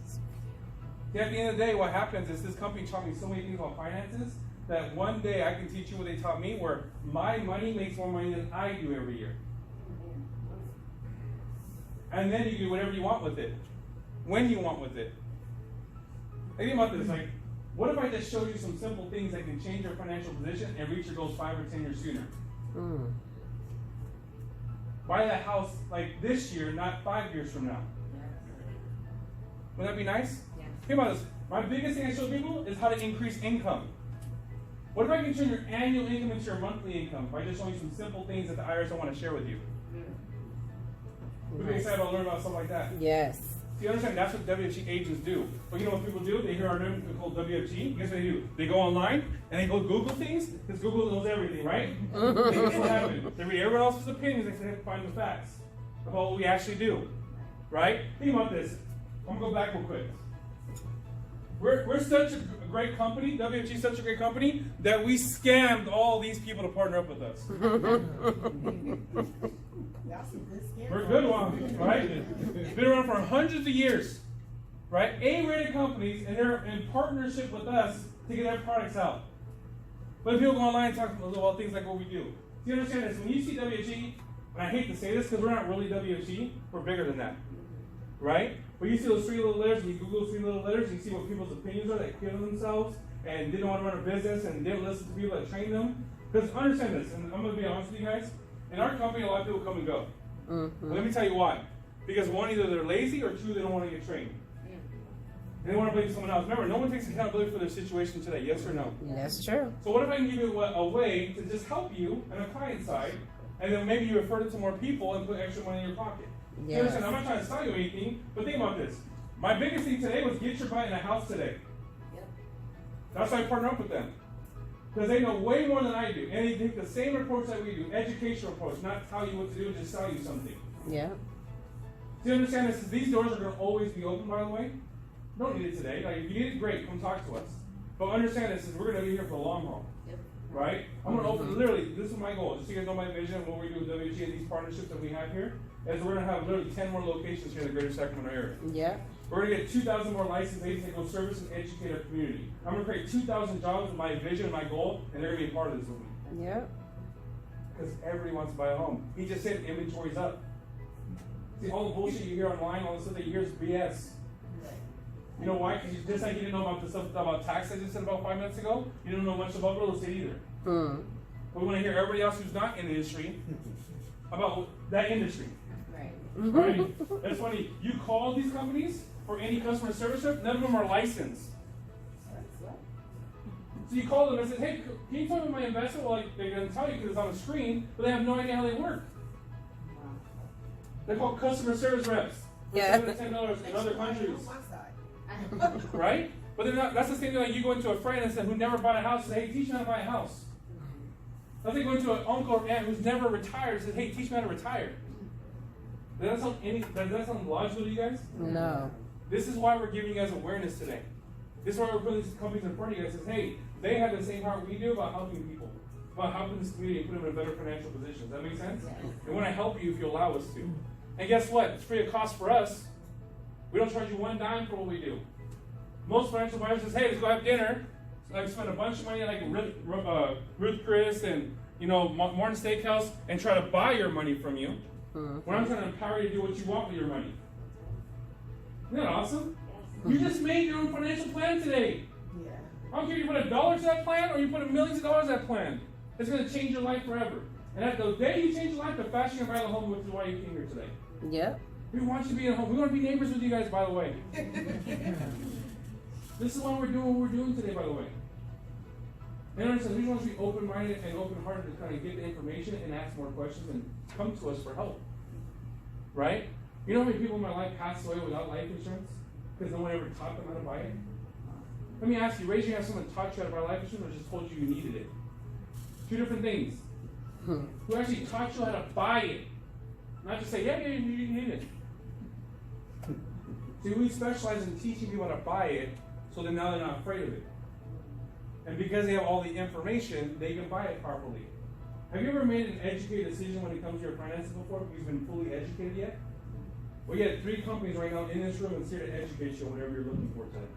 See, at the end of the day, what happens is this company taught me so many things about finances that one day I can teach you what they taught me, where my money makes more money than I do every year. And then you do whatever you want with it, when you want with it. Think about this, like, what if I just showed you some simple things that can change your financial position and reach your goals 5 or 10 years sooner? Buy that house like this year, not 5 years from now. Wouldn't that be nice? Yes. Think about this. My biggest thing I show people is how to increase income. What if I can turn your annual income into your monthly income by just showing you some simple things that the IRS I want to share with you? We'd be excited to learn about stuff like that. Yes. See, you understand? That's what WFG agents do. But you know what people do? They hear our name called WFG. Guess what they do? They go online and they go Google things because Google knows everything, right? Guess what happened? They read everyone else's opinions and they find the facts about what we actually do, right? Think about this. I'm gonna go back real quick. We're such a great company. WFG is such a great company that we scammed all these people to partner up with us. We're a good one, right? It's been around for hundreds of years, right? A-rated companies, and they're in partnership with us to get their products out. But people go online and talk about things like what we do. Do you understand this? When you see WFG, and I hate to say this because we're not really WFG, we're bigger than that, right? But you see those 3 little letters, and you Google 3 little letters, and you see what people's opinions are that kill themselves and didn't want to run a business and didn't listen to people that trained them. Because understand this, and I'm going to be honest with you guys, in our company, a lot of people come and go. Mm-hmm. Let me tell you why. Because one, either they're lazy, or 2, they don't want to get trained. They want to blame someone else. Remember, no one takes accountability for their situation today, yes or no? That's true. So what if I can give you a way to just help you on a client side, and then maybe you refer it to more people and put extra money in your pocket? Yes. You understand? I'm not trying to sell you anything, but think about this. My biggest thing today was get your butt in a house today. Yep. That's why I partner up with them. Because they know way more than I do. And they take the same approach that we do, educational approach, not tell you what to do and just sell you something. Yeah. Do you understand this? These doors are going to always be open, by the way. Don't need it today. Like, if you need it, great, come talk to us. But understand this, is we're going to be here for the long haul. Yep. Right? I'm going to open, literally, this is my goal. Just so you guys know my vision of what we do with WFG and these partnerships that we have here, is we're going to have literally 10 more locations here in the greater Sacramento area. Yeah. We're going to get 2,000 more licensed agents that go service and educate our community. I'm going to create 2,000 jobs with my vision and my goal, and they're going to be a part of this with me. Yeah. Because everybody wants to buy a home. He just said inventory's up. See, all the bullshit you hear online, all the stuff that you hear is BS. You know why? Because just like you didn't know about the stuff about tax I just said about 5 minutes ago, you don't know much about real estate either. But we want to hear everybody else who's not in the industry about that industry. Right? That's funny. You call these companies for any customer service rep, none of them are licensed. So you call them and say, hey, can you tell me my investment? Well, like, they're going to tell you because it's on the screen, but they have no idea how they work. They're called customer service reps. Yeah. $7 to $10 in other countries. Right? But then that's the same thing like you go into a friend and say, who never bought a house, and say, hey, teach me how to buy a house. That's like going to an uncle or aunt who's never retired and says, hey, teach me how to retire. Does that sound logical to you guys? No. This is why we're giving you guys awareness today. This is why we're putting these companies in front of you guys and says, hey, they have the same heart we do about helping people, about helping this community and put them in a better financial position. Does that make sense? And when I help you, if you allow us to. And guess what? It's free of cost for us. We don't charge you one dime for what we do. Most financial advisors says, hey, let's go have dinner. So I spend a bunch of money like Ruth Chris and Morton Steakhouse and try to buy your money from you. When I'm trying to empower you to do what you want with your money. Isn't that awesome? You just made your own financial plan today. Yeah. I don't care if you put $1 to that plan or you put millions of dollars to that plan. It's going to change your life forever. And at the day you change your life, the faster you can buy the home, which is why you came here today. Yep. We want you to be at home. We want to be neighbors with you guys, by the way. This is why we're doing what we're doing today, by the way. And understand, we want to be open-minded and open-hearted to kind of get the information and ask more questions and come to us for help. Right? You know how many people in my life passed away without life insurance? Because no one ever taught them how to buy it? Let me ask you, raise your hand if someone taught you how to buy life insurance or just told you you needed it? 2 different things. Who actually taught you how to buy it? Not just say, yeah, you need it. See, we specialize in teaching people how to buy it so that now they're not afraid of it. And because they have all the information, they can buy it properly. Have you ever made an educated decision when it comes to your finances before because you've been fully educated yet? Well, you have 3 companies right now in this room that's here to educate you on whatever you're looking for today.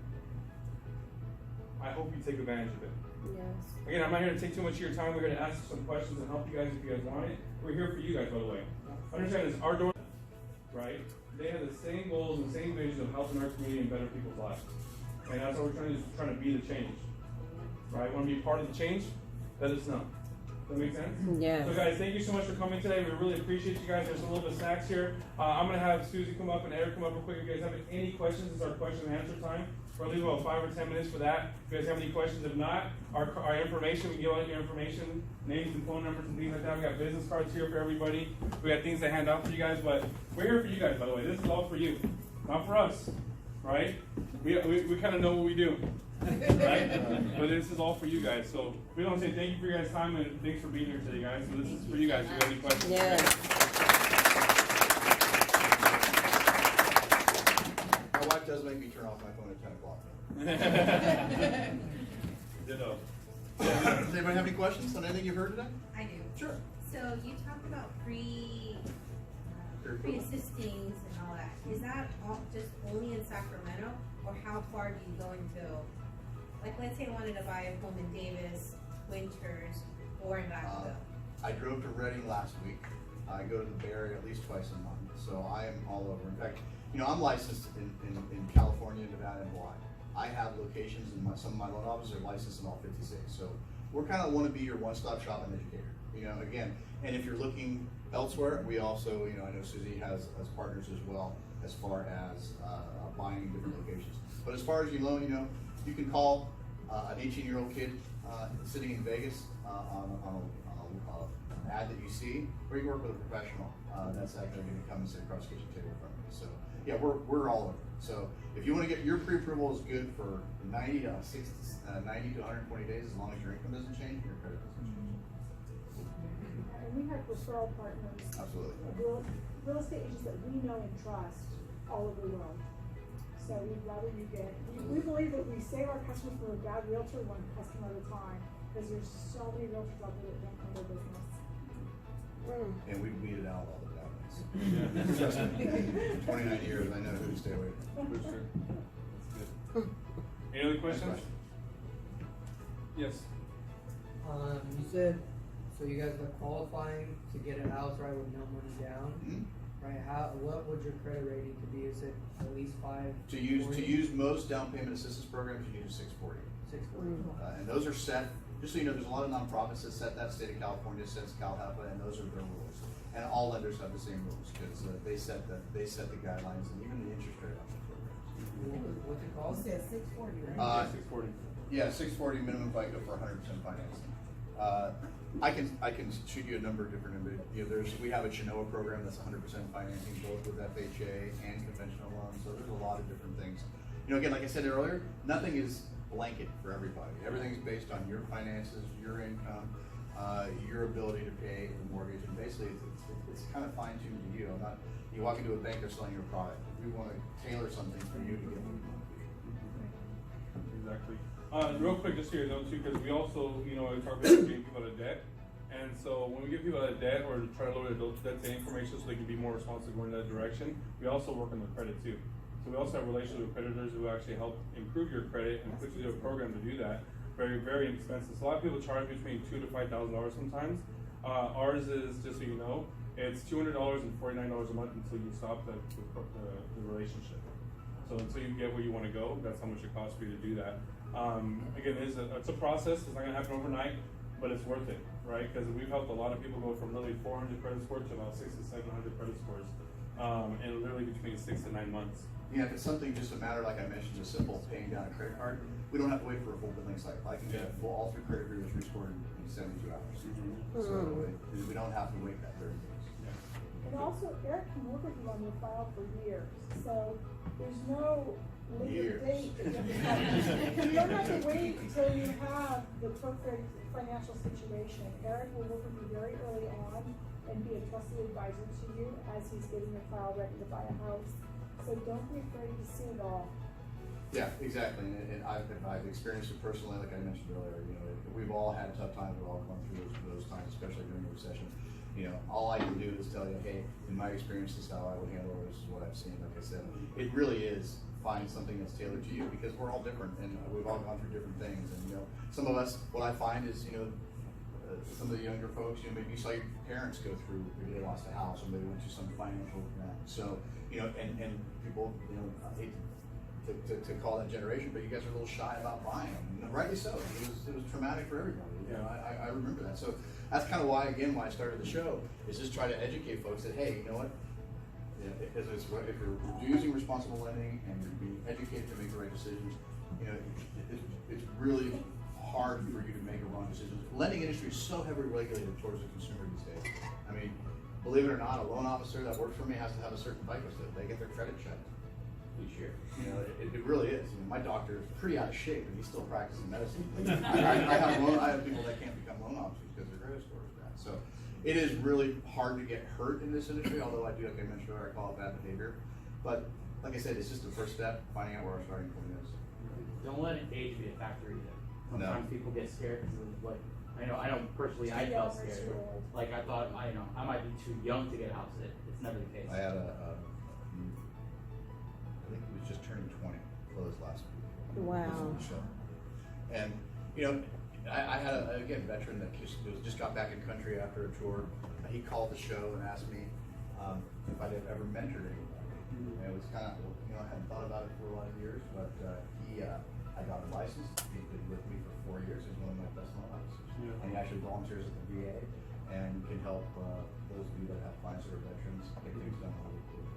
I hope you take advantage of it. Yes. Again, I'm not here to take too much of your time. We're here to ask some questions and help you guys if you guys want it. We're here for you guys, by the way. Understand this, our door, right? They have the same goals and the same vision of helping our community and better people's lives. And that's what we're trying to be the change. Right? Want to be part of the change? Let us know. That make sense? Yes. So guys, thank you so much for coming today. We really appreciate you guys. There's a little bit of snacks here. I'm gonna have Susie come up and Eric come up real quick. If you guys have any questions, it's our question and answer time. We'll leave about 5 or 10 minutes for that. If you guys have any questions, if not, our information, we give out your information, names and phone numbers and things like that. We got business cards here for everybody. We got things to hand out for you guys, but we're here for you guys, by the way. This is all for you, not for us, right? We kind of know what we do, right? But this is all for you guys. So we want to say thank you for your guys' time and thanks for being here today, guys. So this is for you guys. If you have any questions? Yes. My wife does make me turn off my phone at 10 o'clock. Ditto. Does anybody have any questions on anything you've heard today? I do. Sure. So you talked about pre-assistings and all that. Is that all just only in Sacramento, or how far do you go until, like, let's say I wanted to buy a home in Davis, Winters, or in Vacaville? I drove to Reading last week. I go to the Bay Area at least twice a month, so I am all over. In fact, you know, I'm licensed in California, Nevada, and Hawaii. I have locations in some of my loan offices are licensed in all 50 states. So we're kind of want to be your one-stop shop and educator. You know, again, and if you're looking elsewhere, we also, you know, I know Susie has partners as well as far as buying different locations. But as far as you loan, you know, you can call an 18-year-old kid sitting in Vegas on an ad that you see, or you can work with a professional that's actually going to come and sit across the kitchen table from you. So yeah, we're all over. So if you want to get your pre-approval is good for 90 to 120 days, as long as your income doesn't change and your credit doesn't change. And we have referral partners. Absolutely. Real estate agents that we know and trust all over the world. So we'd rather you get, we believe that we save our customers from a bad realtor one customer at a time, because there's so many realtors out there that don't know their business. And we've weeded out all the bad ones. Trust me. In 29 years, I know who to stay away from. For sure. That's good. Any other questions? Yes. You said, so you guys are qualifying to get a house, right, with no money down, right? What would your credit rating to be? Is it at least 5? To use most down payment assistance programs, you need a 640. 640. And those are set, just so you know, there's a lot of nonprofits that set that. State of California sets CalHEPA, and those are their rules. And all lenders have the same rules, because they set the guidelines and even the interest rate on the programs. What's it called? You said 640, right? 640. Yeah, 640 minimum FICO for 100% financing. I can shoot you a number of different, you know, we have a Chenoa program that's 100% financing, both with FHA and conventional loans. So there's a lot of different things. You know, again, like I said earlier, nothing is blanket for everybody. Everything's based on your finances, your income, your ability to pay the mortgage, and basically it's kind of fine-tuned to you. You walk into a bank, they're selling you a product. We want to tailor something for you to get what you want to be. Exactly. Real quick, just so you know too, because we also, you know, talk about getting people out of debt. And so when we get people out of debt or try to lower their debt to information so they can be more responsible going in that direction, we also work on their credit too. So we also have relationships with creditors who actually help improve your credit and put you through a program to do that. Very, very inexpensive. So a lot of people charge between $2,000 to $5,000 sometimes. Ours is, just so you know, it's $200 and $49 a month until you stop the relationship. So until you get where you want to go, that's how much it costs for you to do that. Again, it's a process. It's not going to happen overnight, but it's worth it, right? Because we've helped a lot of people go from literally 400 credit scores to about 600 to 700 credit scores, and literally between 6 to 9 months. Yeah, if it's something just a matter, like I mentioned, as simple as paying down a credit card, we don't have to wait for a full billing cycle. I can get a full, all 3 credit bureaus rescored in 72 hours. So we don't have to wait that 30 days. And also, Eric can work with you on your file for years, so there's no later date. You don't have to wait until you have the perfect financial situation. Eric will work with you very early on and be a trusted advisor to you as he's getting your file ready to buy a house. So don't be afraid to see it all. Yeah, exactly. And I've experienced it personally, like I mentioned earlier. You know, we've all had tough times. We've all gone through those times, especially during the recession. You know, all I can do is tell you, hey, in my experience, this is how I would handle it. This is what I've seen. Like I said, it really is find something that's tailored to you, because we're all different and we've all gone through different things. And you know, some of us, what I find is, you know, some of the younger folks, you know, maybe you saw your parents go through, maybe they lost a house or maybe went through some financial event. So, you know, and people, you know, to call that generation, but you guys are a little shy about buying them, and rightly so. It was traumatic for everybody. You know, I remember that. So that's kind of why I started the show, is just try to educate folks that, hey, you know what? If you're using responsible lending and you're being educated to make the right decisions, you know, it's really hard for you to make a wrong decision. The lending industry is so heavily regulated towards the consumer these days. I mean, believe it or not, a loan officer that works for me has to have a certain FICO score. They get their credit checked each year. You know, it really is. I mean, my doctor is pretty out of shape, and he's still practicing medicine. I have people that can't become loan officers because their credit score is bad. So it is really hard to get hurt in this industry, although I do, like I mentioned earlier, I call it bad behavior. But like I said, it's just the first step, finding out where our starting point is. Don't let age be a factor either. No. Sometimes people get scared because of what, I know personally I felt scared. Like I thought, I might be too young to get a house. It's never the case. I had I think he was just turning 20, closed last week. Wow. And, you know, I had a veteran that just got back in country after a tour. He called the show and asked me if I'd ever mentored anybody. And it was kind of, you know, I hadn't thought about it for a lot of years, but I got him licensed. He's been with me for 4 years. He's one of my best loan officers. Yeah. And he actually volunteers at the VA and can help those of you that have clients that are veterans get things done really quick.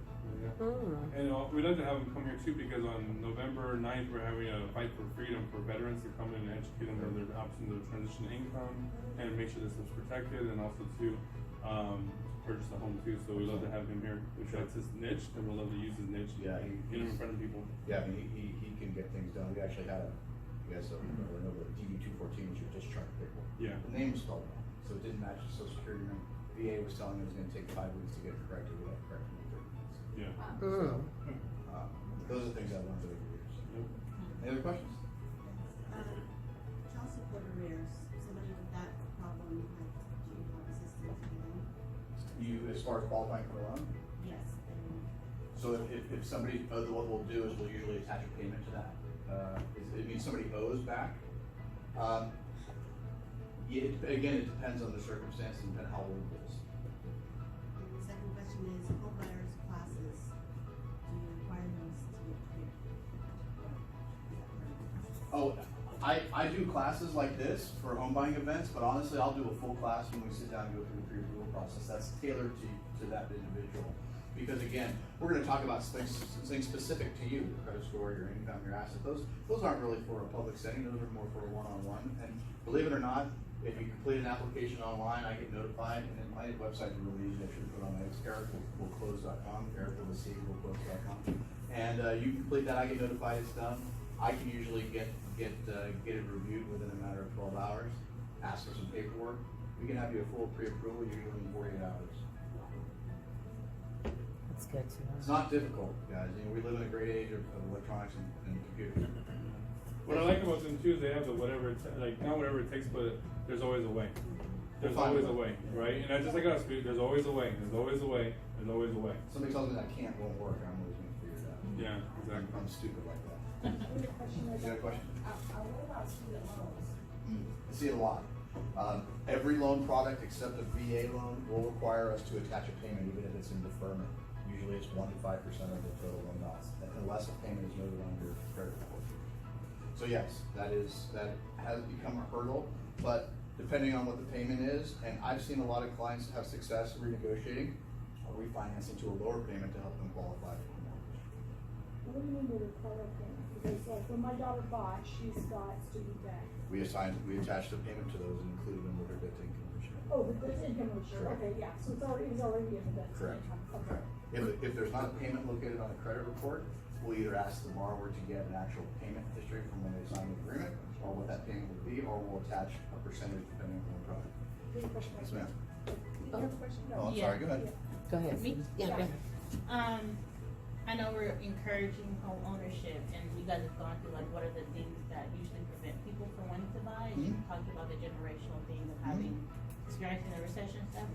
And we'd love to have them come here too, because on November 9th, we're having a fight for freedom for veterans to come in and educate them on their options of transition income and make sure this is protected, and also to purchase a home too. So we'd love to have him here. If that's his niche, then we'll love to use his niche and get him in front of people. Yeah, I mean, he can get things done. We actually had you guys know the DD-214, which is discharge paperwork. Yeah. The name was spelled wrong, so it didn't match the Social Security number. VA was telling me it was going to take 5 weeks to get it corrected. We had it corrected in 30 minutes. Yeah. So, those are things I learned over the years. Any other questions? Child support arrears, somebody with that problem, do you have assistance for them? You, as far as qualifying for a loan? Yes. So if somebody, what we'll do is we'll usually attach a payment to that. It means somebody owes back. Again, it depends on the circumstances and how old it is. And the second question is, home buyers classes, do you require those to get cleared? Oh, I do classes like this for home buying events, but honestly, I'll do a full class when we sit down and go through the pre-approval process. That's tailored to that individual. Because again, we're going to talk about things specific to you, your credit score, your income, your assets. Those aren't really for a public setting. Those are more for a one-on-one. And believe it or not, if you complete an application online, I get notified. And then my website is really easy. I should put on my ericwillclose.com, ericwillclose.com. And you complete that, I get notified it's done. I can usually get it reviewed within a matter of 12 hours. Ask for some paperwork. We can have you a full pre-approval usually in 48 hours. That's good to know. It's not difficult, guys. You know, we live in a great age of electronics and computers. What I like about them too is they have the whatever, not whatever it takes, but there's always a way. There's always a way, right? And that's just like us, there's always a way. There's always a way. There's always a way. Somebody tells me that won't work, I'm always going to figure it out. Yeah, exactly. I'm stupid like that. I have a question. You got a question? What about student loans? I see it a lot. Every loan product except a VA loan will require us to attach a payment even if it's in deferment. Usually it's 1 to 5% of the total loan balance, unless a payment is noted on your credit report. So yes, that has become a hurdle, but depending on what the payment is, and I've seen a lot of clients have success renegotiating or refinancing to a lower payment to help them qualify for the mortgage. What do you mean by require a payment? Because like when my daughter bought, she's got student debt. We attached a payment to those and included them with her debt to income ratio. Oh, the debt to income ratio. Correct. Okay, yeah. So it was already in the debt to Correct. income. Okay. Correct. If there's not a payment located on a credit report, we'll either ask the borrower to get an actual payment history from when they signed the agreement, or what that payment would be, or we'll attach a percentage depending on the product. Here's a question. Yes, ma'am. You have a question? Oh, I'm Yeah. sorry. Go ahead. Go ahead. Me? Yeah, go ahead. I know we're encouraging home ownership, and you guys have gone through like what are the things that usually prevent people from wanting to buy. You talked about the generational thing of having experiencing the recession stuff.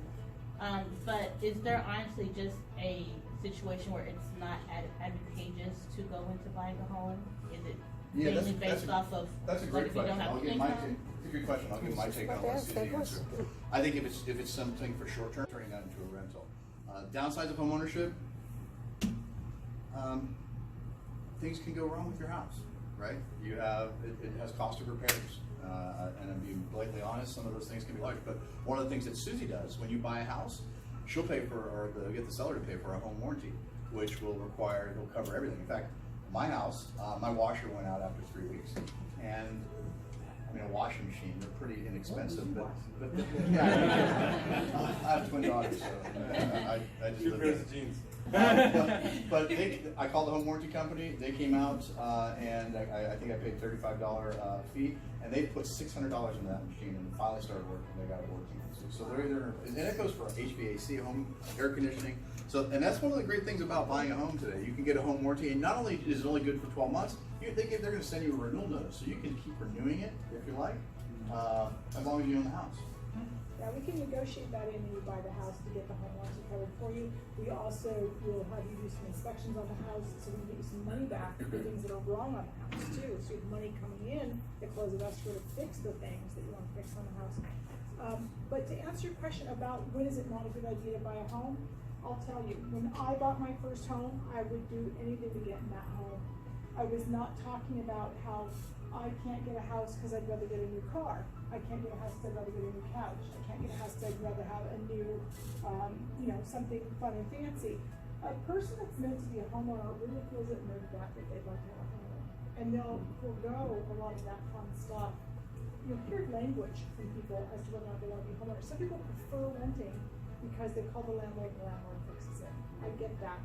But is there honestly just a situation where it's not advantageous to go into buying a home? Is it mainly based off of that's a like great if you don't question. have I'll give my income? take. It's a good question. I'll give my take on it. Let's see the answer. I think if it's something for short term, turning that into a rental. Downsides of home ownership. things can go wrong with your house, right? You have, it has cost of repairs. And I'm being blatantly honest, some of those things can be large. But one of the things that Susie does when you buy a house, she'll pay for, or get the seller to pay for a home warranty, which will require, it'll cover everything. In fact, my house, my washer went out after 3 weeks. And I mean, a washing machine, they're pretty inexpensive, but yeah, I have twin daughters, so I do Two live pairs there. of jeans. But I called the home warranty company. They came out and I think I paid $35 fee, and they put $600 in that machine, and finally started working. They got it working. So they're either, and it goes for HVAC, home air conditioning. So, and that's one of the great things about buying a home today. You can get a home warranty, and not only is it only good for 12 months, they're going to send you a renewal notice, so you can keep renewing it if you like, as long as you own the house. Yeah, we can negotiate that in when you buy the house to get the home warranty covered for you. We also will have you do some inspections on the house so we can get you some money back for things that are wrong on the house too. So you have money coming in to close it escrow to fix the things that you want to fix on the house. But to answer your question about when is it not a good idea to buy a home, I'll tell you, when I bought my first home, I would do anything to get in that home. I was not talking about how I can't get a house because I'd rather get a new car. I can't get a house because I'd rather get a new couch. I can't get a house because I'd rather have a new, something fun and fancy. A person that's meant to be a homeowner really feels it in their gut that they'd like to have a home. And they'll forego a lot of that fun stuff. You'll hear language from people as to whether or not they want to be homeowners. Some people prefer renting because they call the landlord and the landlord fixes it. I get that.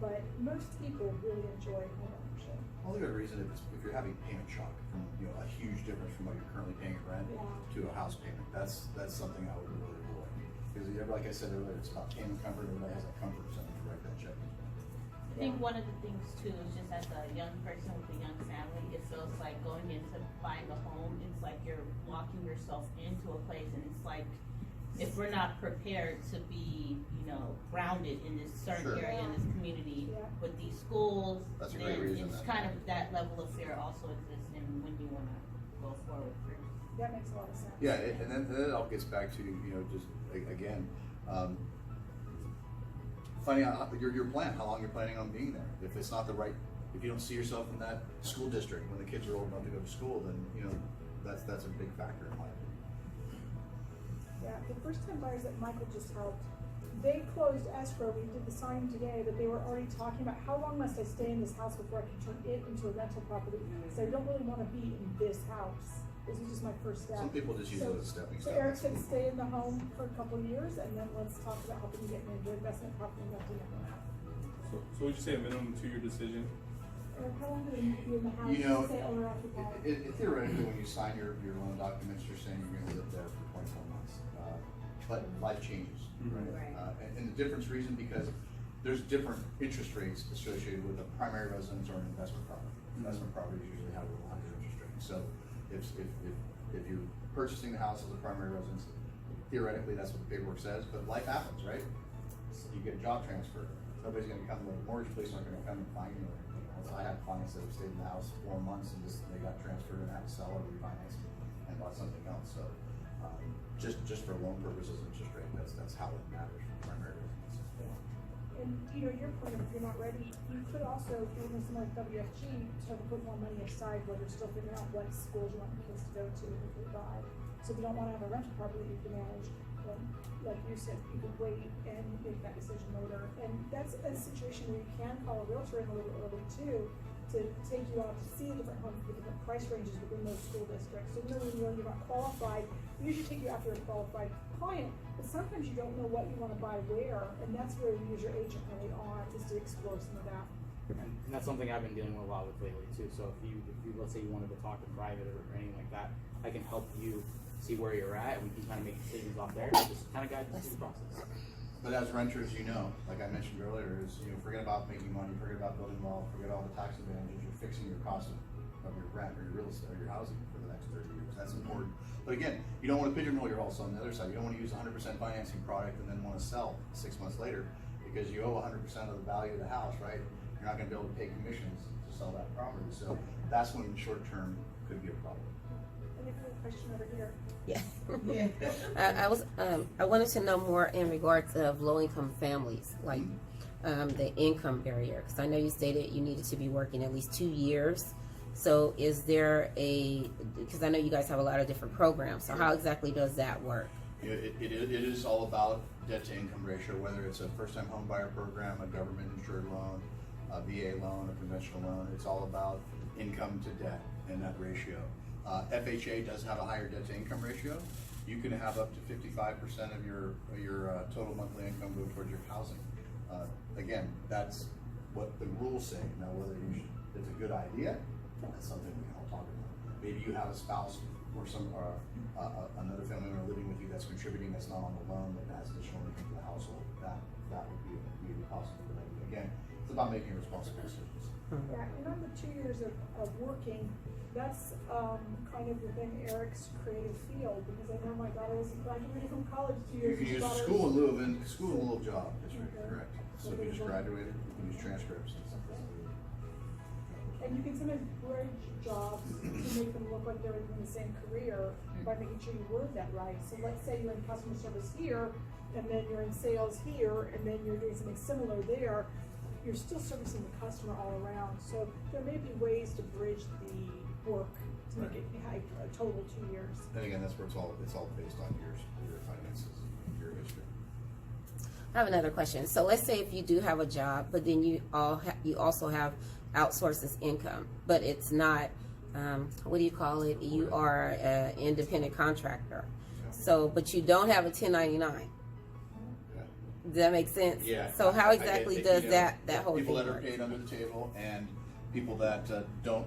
But most people really enjoy homeownership. Only good reason if you're having payment shock from a huge difference from what you're currently paying in rent to a house payment. That's something I would really avoid. Because like I said earlier, it's about payment comfort. Everybody has a comfort zone to write that check. I think one of the things too is just as a young person with a young family, it feels like going into buying a home, it's like you're locking yourself into a place, and it's like if we're not prepared to be, grounded in this certain area, in this community, with these schools, That's a then great reason it's then. kind of that level of fear also exists in when you want to go forward. That makes a lot of sense. Yeah, and then it all gets back to, just again, finding out your plan, how long you're planning on being there. If it's not the right, if you don't see yourself in that school district when the kids are old enough to go to school, then, that's a big factor in my opinion. Yeah, the first time buyers that Michael just helped, they closed escrow. We did the signing today, but they were already talking about how long must I stay in this house before I can turn it into a rental property. So I don't really want to be in this house. This is just my first step. Some people just use it as a stepping So stone. Eric said stay in the home for a couple of years, and then let's talk about helping you get into investment property and renting it out. So would you say a minimum 2-year decision? Eric, how long do they need to be in the house? Say owner occupied. Theoretically, when you sign your loan documents, you're saying you're going to live there for 24 months. But life changes, right? And the difference reason, because there's different interest rates associated with a primary residence or an investment property. Investment properties usually have a little higher interest rate. So if you're purchasing the house as a primary residence, theoretically that's what the paperwork says, but life happens, right? So you get a job transfer. Nobody's going to come, the mortgage police aren't going to come and find you or anything else. I have clients that have stayed in the house 4 months and they got transferred and had to sell or refinance and bought something else. So just for loan purposes, interest rate, that's how it matters for primary residence. And your point, if you're not ready, you could also, if you're doing something like WFG, start to put more money aside while you're still figuring out what schools you want your kids to go to if they buy. So if you don't want to have a rental property that you can manage, then like you said, you could wait and make that decision later. And that's a situation where you can call a realtor in a little early too, to take you out to see the different homes, the different price ranges within those school districts. So even though you're not qualified, we usually take you after a qualified client, but sometimes you don't know what you want to buy where, and that's where we use your agent early on, is to explore some of that. And that's something I've been dealing with a lot with lately too. So if you let's say you wanted to talk in private or anything like that, I can help you see where you're at, and we can kind of make decisions off there. Just kind of guide you through the process. But as renters, like I mentioned earlier, is forget about making money, forget about building wealth, forget all the tax advantages. You're fixing your cost of your rent or your real estate or your housing for the next 30 years. That's important. But again, you don't want to pigeonhole your also on the other side. You don't want to use 100% financing product and then want to sell 6 months later because you owe 100% of the value of the house, right? You're not going to be able to pay commissions to sell that property. So that's when short term could be a problem. Any further question over here? Yeah. I wanted to know more in regards of low income families. Like, the income barrier? Because I know you stated you needed to be working at least 2 years. So is there because I know you guys have a lot of different programs, so how exactly does that work? It is all about debt to income ratio, whether it's a first time home buyer program, a government insured loan, a VA loan, a conventional loan. It's all about income to debt and that ratio. FHA does have a higher debt to income ratio. You can have up to 55% of your total monthly income go towards your housing. Again, that's what the rules say. Now, whether it's a good idea, that's something we can all talk about. Maybe you have a spouse or another family member living with you that's contributing, that's not on the loan, that has additional income to the household. That would be possible. But again, it's about making responsible decisions. Yeah, and on the 2 years of working, that's kind of within Eric's creative field, because I know my daughter was graduated from college 2 years. You can use school in lieu of job. That's right, correct. So if you just graduated, you can use transcripts. And you can sometimes bridge jobs to make them look like they're in the same career by making sure you word that right. So let's say you're in customer service here, and then you're in sales here, and then you're doing something similar there. You're still servicing the customer all around. So there may be ways to bridge the work to make it a total 2 years. And again, that's where it's all based on your finances, your history. I have another question. So let's say if you do have a job, but then you also have outsources income, but it's not, what do you call it? You are an independent contractor. So, but you don't have a 1099. Does that make sense? Yeah. So how exactly does that whole thing people that are work? paid under the table and people that don't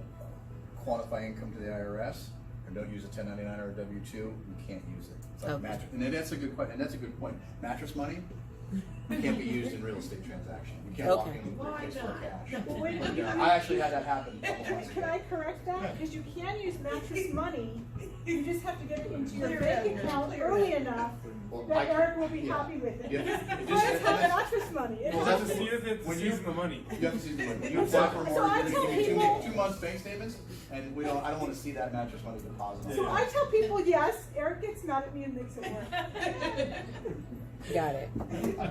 quantify income to the IRS and don't use a 1099 or a W-2, you can't use it. It's like mattress, and that's a good question. And that's a good point. Mattress money can't be used in real estate transaction. You can't walk in with briefcase full of cash. Well, wait a minute. I actually had that happen a couple months Can ago. I correct that? Because you can use mattress money. You just have to get it into your bank account early enough that Eric will be happy with it. Clients have mattress money. Well, that's See if it's season the money. You have to see the money. When you apply for a So I mortgage, tell you're gonna give me people- 2 months bank statements, and I don't want to see that mattress money deposited. So I tell people, yes, Eric gets mad at me and makes it work. Got it.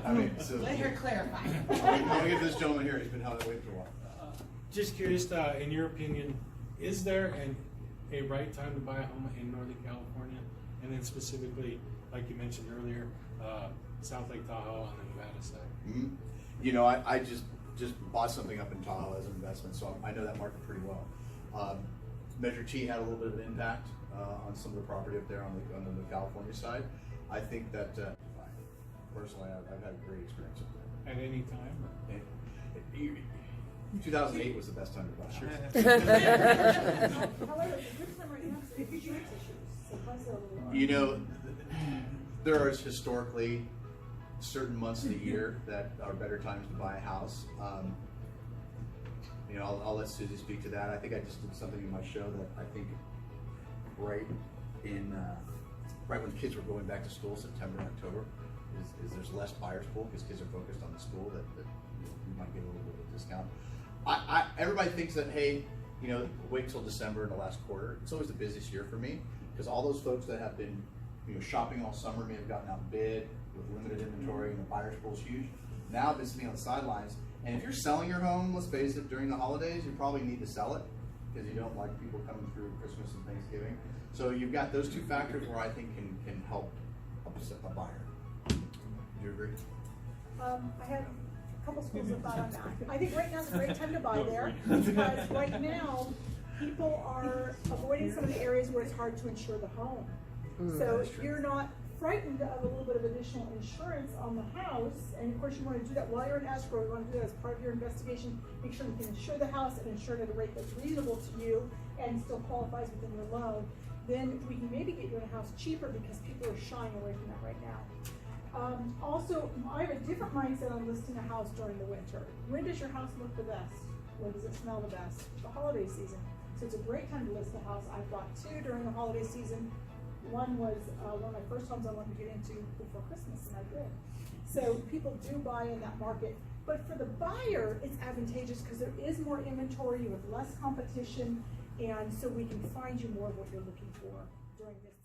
I mean, so. Let her clarify. I'm gonna give this gentleman here, he's been waiting for a while. Just curious, in your opinion, is there a right time to buy a home in Northern California? And then specifically, like you mentioned earlier, South Lake Tahoe on the Nevada side? Mm-hmm. You know, I just bought something up in Tahoe as an investment, so I know that market pretty well. Measure T had a little bit of an impact on some of the property up there on the California side. I think that, personally, I've had a great experience up there. At any time? 2008 was the best time to buy a house. However, it's a good time right now for insurance issues. So prices are a little lower. You know, there are historically certain months of the year that are better times to buy a house. You know, I'll let Susie speak to that. I think I just did something in my show that I think right when kids were going back to school, September and October, is there's less buyer's pool because kids are focused on the school that you might get a little bit of a discount. Everybody thinks that, hey, you know, wait till December in the last quarter. It's always the busiest year for me because all those folks that have been, you know, shopping all summer may have gotten outbid with limited inventory and the buyer's pool is huge. Now I've been sitting on the sidelines, and if you're selling your home, let's face it, during the holidays, you probably need to sell it because you don't like people coming through Christmas and Thanksgiving. So you've got those two factors where I think can help a buyer. Do you agree? I have a couple schools of thought on that. I think right now is a great time to buy there because right now people are avoiding some of the areas where it's hard to insure the home. So if you're not frightened of a little bit of additional insurance on the house, and of course you want to do that while you're in escrow, you want to do that as part of your investigation, make sure you can insure the house and insure it at a rate that's reasonable to you and still qualifies within your loan, then we can maybe get you in a house cheaper because people are shying away from that right now. Also, I have a different mindset on listing a house during the winter. When does your house look the best? When does it smell the best? The holiday season. So it's a great time to list a house. I've bought 2 during the holiday season. One was one of my first homes I wanted to get into before Christmas, and I did. So people do buy in that market. But for the buyer, it's advantageous because there is more inventory, you have less competition, and so we can find you more of what you're looking for during this